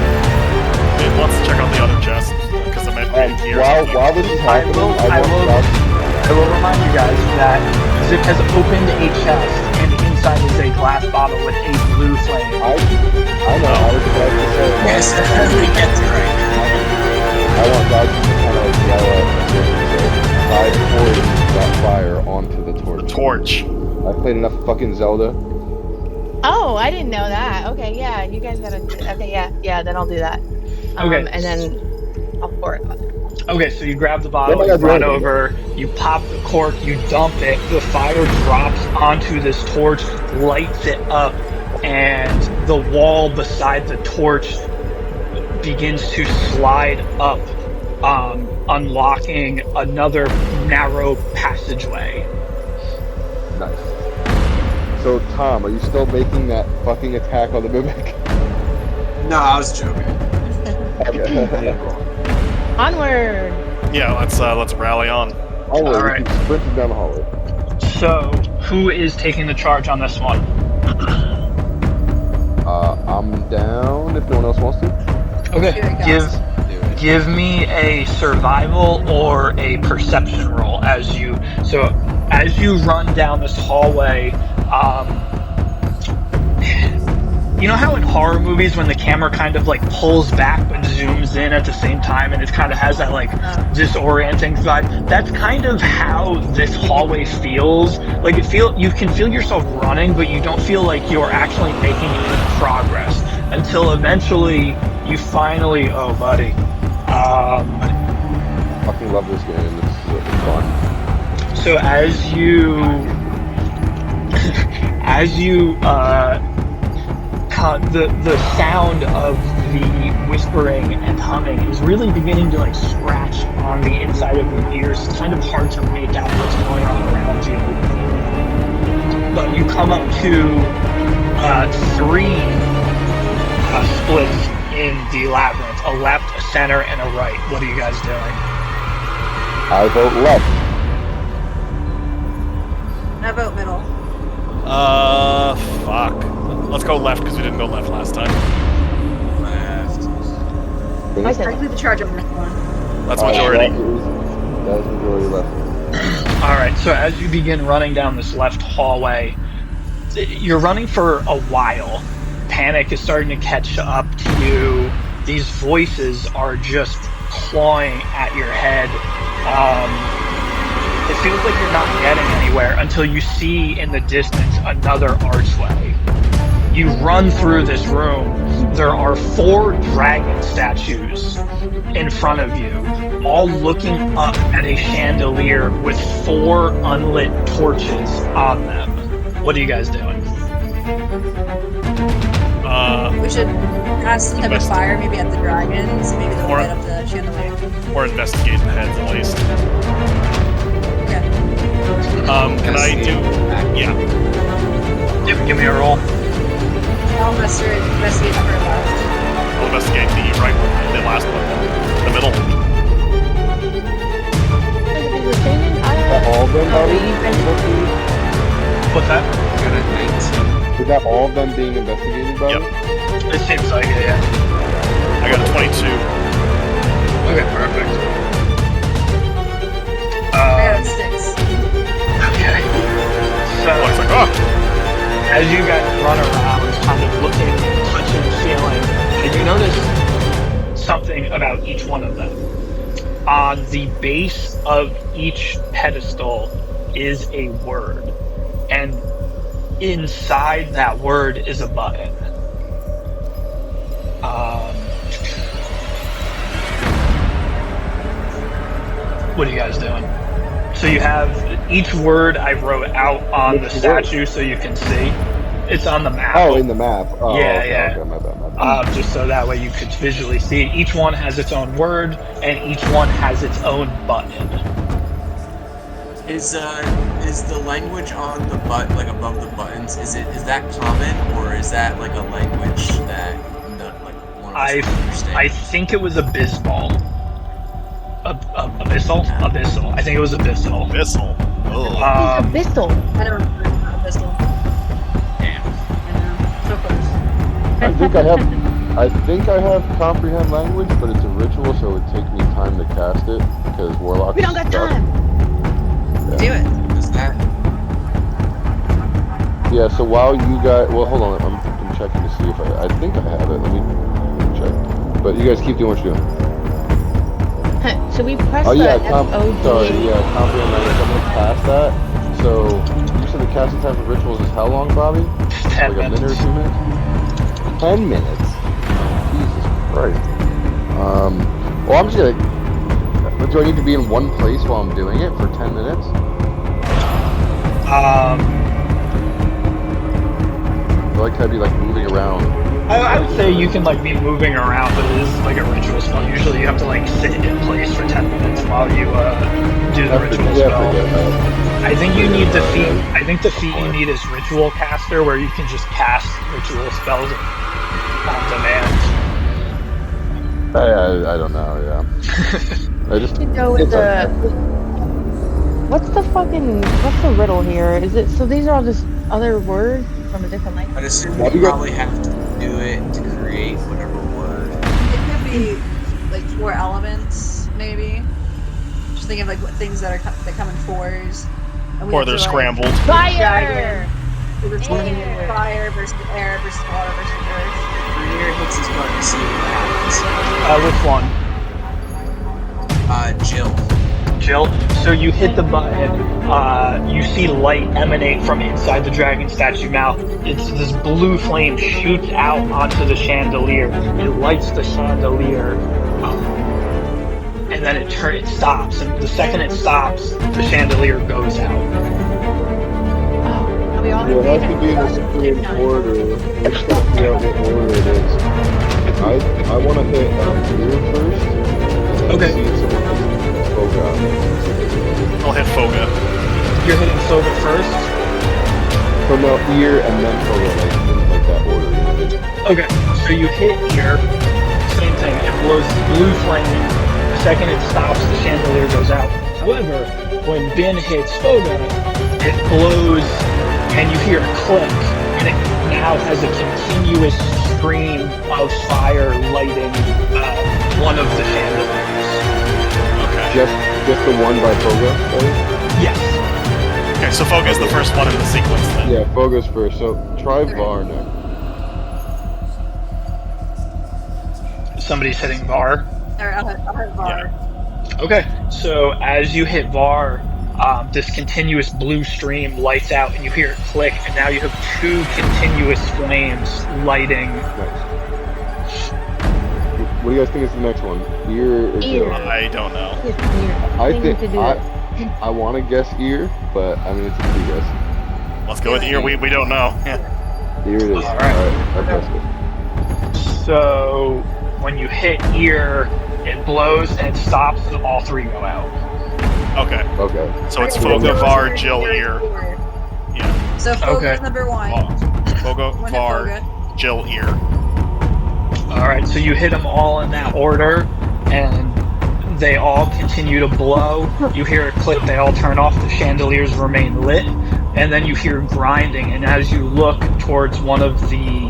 It wants to check out the other chest because it might be in here. or something. While this is I happening, will remind you guys that Zip has opened a chest, and inside inside is a glass bottle with a blue flame. I know. I was about to say. Yes, as we get to right now. I want Dodge to kind of like yell at Zip and say, "I poured that fire onto the torch." Torch. I played enough fucking Zelda. Oh, I didn't know that. Okay, yeah, you guys gotta. Okay, yeah, then I'll do that. Okay. And then I'll pour it on. Okay, so you grab the bottle, Yeah, you yeah, run yeah. over, you pop the cork, you dump it, the fire drops onto this torch, lights it up, and the wall beside the torch begins to slide up, unlocking another narrow passageway. Nice. So, Tom, are you still making that fucking attack on the mimic? No, I was joking. Okay. Onward! Yeah, let's rally on. All right. right. Sprinting down the hallway. So, who is taking the charge on this one? I'm down if no one else wants to. Okay, Here it give goes. Do it. give me a survival or a perception roll as you run down this hallway. You know how in horror movies when the camera kind of like pulls back but zooms in at the same time and it kind of has that like disorienting vibe? That's kind of how this hallway feels. Like you can feel yourself running, but you don't feel like you're actually making any progress until eventually you finally, oh buddy. Fucking love this game. This is fun. So as you the sound of the whispering and humming is really beginning to like scratch on the inside of your ears. It's kind of hard to make out what's going on around you. But you come up to three splits in the labyrinth: a left, a center, and a right. What are you guys doing? I vote left. I vote middle. Fuck. Let's go left because we didn't go left last time. Left. I said I can lead the charge on this one. That's majority. That is majority left. Alright, so as you begin running down this left hallway, you're running for a while. Panic is starting to catch up to you. These voices are just clawing at your head. It feels like you're not getting anywhere until you see in the distance another archway. You run through this room. There are 4 dragon statues in front of you, all looking up at a chandelier with 4 unlit torches on them. What are you guys doing? We should cast some type of fire, maybe at the dragons. Maybe they'll Or- light up the chandelier. Or investigate the heads at least. Okay. Can I do? Yeah. Give me a roll. I'll investigate the left. I'll investigate the right one, the last one, the middle. That all of them, Bobby? What's that? Got a 19. Is that all of them being investigated, Bobby? Yep. It seems like it, yeah. I got a 22. Okay, perfect. I got a 6. Okay. So, Looks like, oh! as you guys run around, kind of looking, touching, feeling, and you notice something about each one of them. On the base of each pedestal is a word, and inside that word is a button. What are you guys doing? So you have each word I wrote out on the statue so you can see. It's on the map. Oh, in the map. Oh, Yeah, okay, yeah. Okay, my bad. Just so that way you could visually see it. Each one has its own word, and each one has its own button. Is the language on the like above the buttons? Is that common, or is that like a language that like one of us would understand? I think it was abysmal. Abyssal? Abyssal. I think it was abyssal. Abyssal. Oh. Abyssal. I don't know a pistol. Damn. I know. So close. I think I have comprehend language, but it's a ritual, so it would take me time to cast it because warlock. We don't got time. Do it. Is that? Yeah. So while you guys, well, hold on. I'm checking to see if I think I have it. Let me check. But you guys keep doing what you're doing. Should we press Oh the yeah, FOD? sorry, yeah, comprehend language. I'm gonna pass that. So you said the casting time for rituals is how long, Bobby? 10 Like a minute or minutes. 2 minutes? 10 minutes. Jesus Christ. Well, I'm just gonna. Do I need to be in one place while I'm doing it for 10 minutes? Or could I be like moving around? I would say you can like be moving around, but it is like a ritual spell. Usually you have to like sit in place for 10 minutes while you do the ritual spell. Forget that. I think you need the feat. Yeah. I think the feat you need is Ritual Caster, where you can just cast ritual spells on demand. I don't know. Yeah. I just To go with it's the. okay. What's the riddle here? Is it so? These are all just other words from a different language. I'd assume Have you you got- probably have to do it to create whatever word. It could be like 4 elements, maybe. Just thinking of like what things that come in 4s. And we Or have they're to, like, scrambled. Fire! It's Air. fire versus air versus water versus earth. Rainier hits his button to see what Which one? happens. Jill. Jill? So you hit the button, you see light emanate from inside the dragon statue mouth. It's this blue flame shoots out onto the chandelier. It lights the chandelier, and then it stops. And the second it stops, the chandelier goes out. Are we all Well, it has in to be in the same order. We're just trying to figure out what order it is. I want to hit Blue first. And then Okay. see if someone hits Foga. I'll hit Foga. You're hitting Soga first? From the ear and then Foga, like that order. Okay, so you hit here, same thing, it blows blue flame. The second it stops, the chandelier goes out. However, when Bin hits Foga, it blows and you hear a click, and it now has a continuous stream of fire lighting one of the chandeliers. Okay. Just the one by Foga, right? Yes. Okay, so Foga is the first one in the sequence then. Yeah, Foga's first. So try Var next. Somebody's hitting Var. Or I'll hit Var. Okay, so as you hit Var, this continuous blue stream lights out and you hear it click, and now you have 2 continuous flames lighting. Nice. What do you guys think is the next one? Ear or Ear. Jill? I don't know. I think think we should do it. I want to guess ear, but I mean it's a free guess. Let's go with ear. We don't know. Yeah. Ear it is. All right. I guessed it. So when you hit ear, it blows and it stops, and all 3 go out. Okay. Okay. So it's Okay. Foga, Var, Jill, ear. Yeah. So Foga's Okay. number 1. Foga, One hit Var, Foga. Jill, ear. Alright, so you hit them all in that order, and they all continue to blow. You hear a click, they all turn off, the chandeliers remain lit, and then you hear grinding, and as you look towards one of the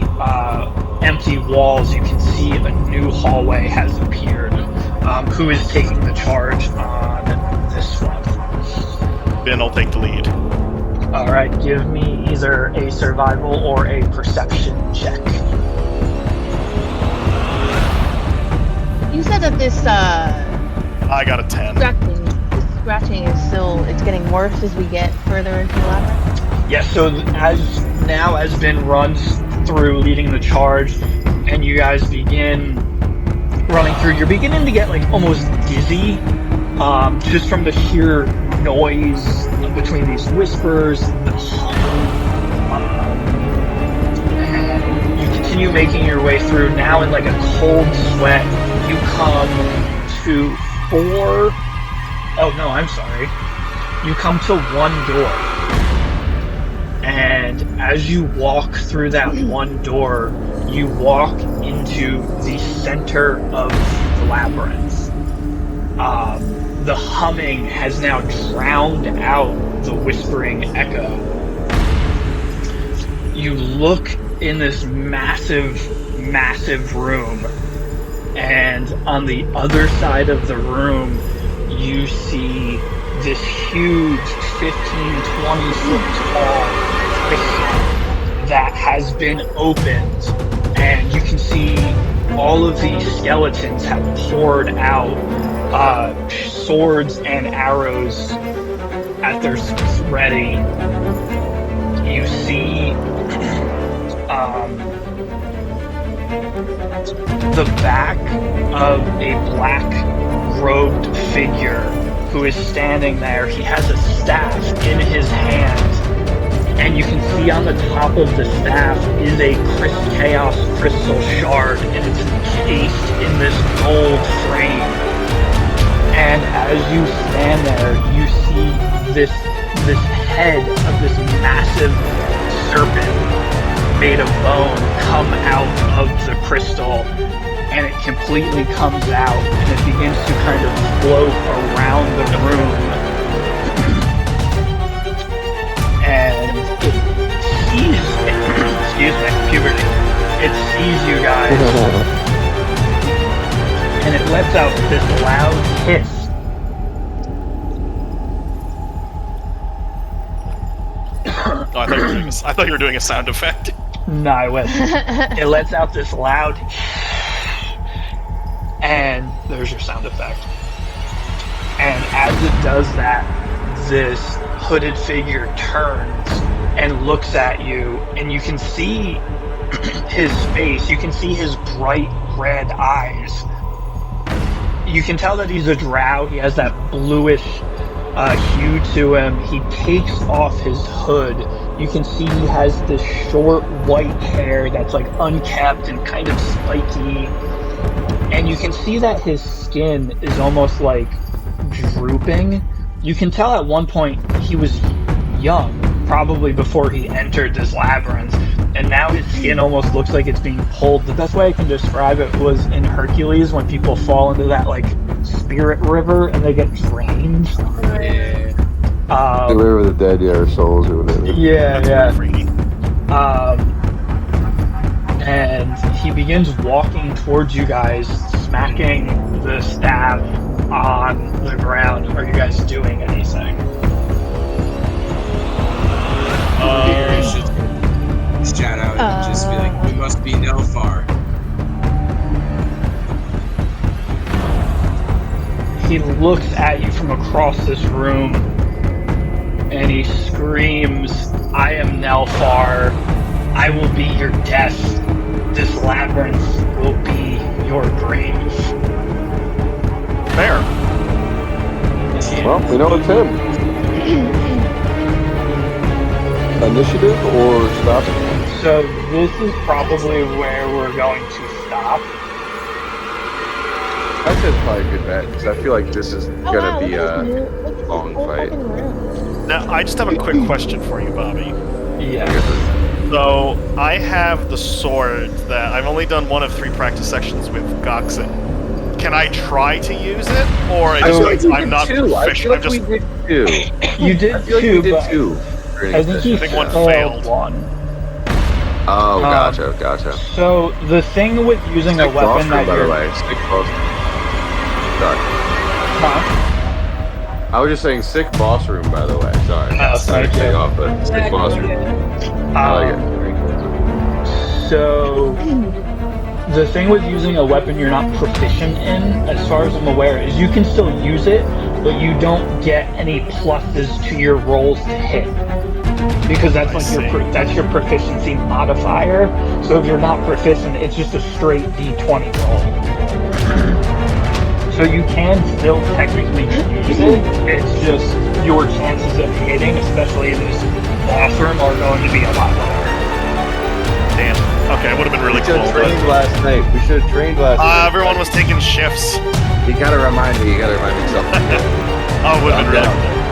empty walls, you can see a new hallway has appeared. Who is taking the charge on this one? Ben will take the lead. Alright, give me either a survival or a perception check. You said that this I got a 10. scratching is still, it's getting worse as we get further into the labyrinth. Yeah, so as Ben runs through leading the charge, and you guys begin running through, you're beginning to get like almost dizzy, just from the sheer noise between these whispers, the and you continue making your way through. Now in like a cold sweat, you come to 4. Oh no, I'm sorry. You come to 1 door. And as you walk through that 1 door, you walk into the center of the labyrinth. The humming has now drowned out the whispering echo. You look in this massive, massive room, and on the other side of the room, you see this huge 15, 20 foot tall crystal that has been opened, and you can see all of these skeletons have poured out swords and arrows at their ready. You see the back of a black-robed figure who is standing there. He has a staff in his hand, and you can see on the top of the staff is a Chaos Crystal shard, and it's encased in this gold frame. And as you stand there, you see this head of this massive serpent made of bone come out of the crystal, and it completely comes out, and it begins to kind of float around the room. And it sees, excuse me, puberty. It sees you guys, and it lets out this loud hiss. Oh, I thought you were doing a sound effect. No, I wasn't. It lets out this loud, and there's your sound effect. And as it does that, this hooded figure turns and looks at you, and you can see his face. You can see his bright red eyes. You can tell that he's a drow. He has that bluish hue to him. He takes off his hood. You can see he has this short white hair that's like unkept and kind of spiky. And you can see that his skin is almost like drooping. You can tell at one point he was young, probably before he entered this labyrinth, and now his skin almost looks like it's being pulled. The best way I can describe it was in Hercules when people fall into that like spirit river and they get drained. The river of the dead, yeah, or souls or whatever. Yeah. And he begins walking towards you guys, smacking the staff on the ground. Are you guys doing anything? You should shout out and just be like, "We must be Nelfar." He looks at you from across this room, and he screams, "I am Nelfar. I will be your death. This labyrinth will be your grave." Fair. Well, we know it's him. Initiative or stop? So this is probably where we're going to stop. I'd say it's probably a good bet, because I feel like this is gonna be a long fight. Now, I just have a quick question for you, Bobby. Yes. So, I have the sword that I've only done one of 3 practice sections with Goxen. Can I try to use it, or I'm not proficient? I feel like we did 2. You did I feel like 2, we did but 2. I think he one failed failed. one. Oh, gotcha. So the thing with using a weapon that by you're... the way. Sick boss. Sorry. Huh? I was just saying sick boss room, by the way. Sorry. Oh, thank you. Off, but sick boss room. I like it. So the thing with using a weapon you're not proficient in, as far as I'm aware, is you can still use it, but you don't get any pluses to your rolls to hit. Because that's like that's your proficiency modifier. So if you're not proficient, it's just a straight D20 roll. So you can still technically use it. It's just your chances of hitting, especially in this boss room, are going to be a lot lower. Damn. Okay, it would have been really We cool. should have trained last night. Everyone was taking shifts. You gotta remind me. You gotta remind me something. Oh, it would have been really cool.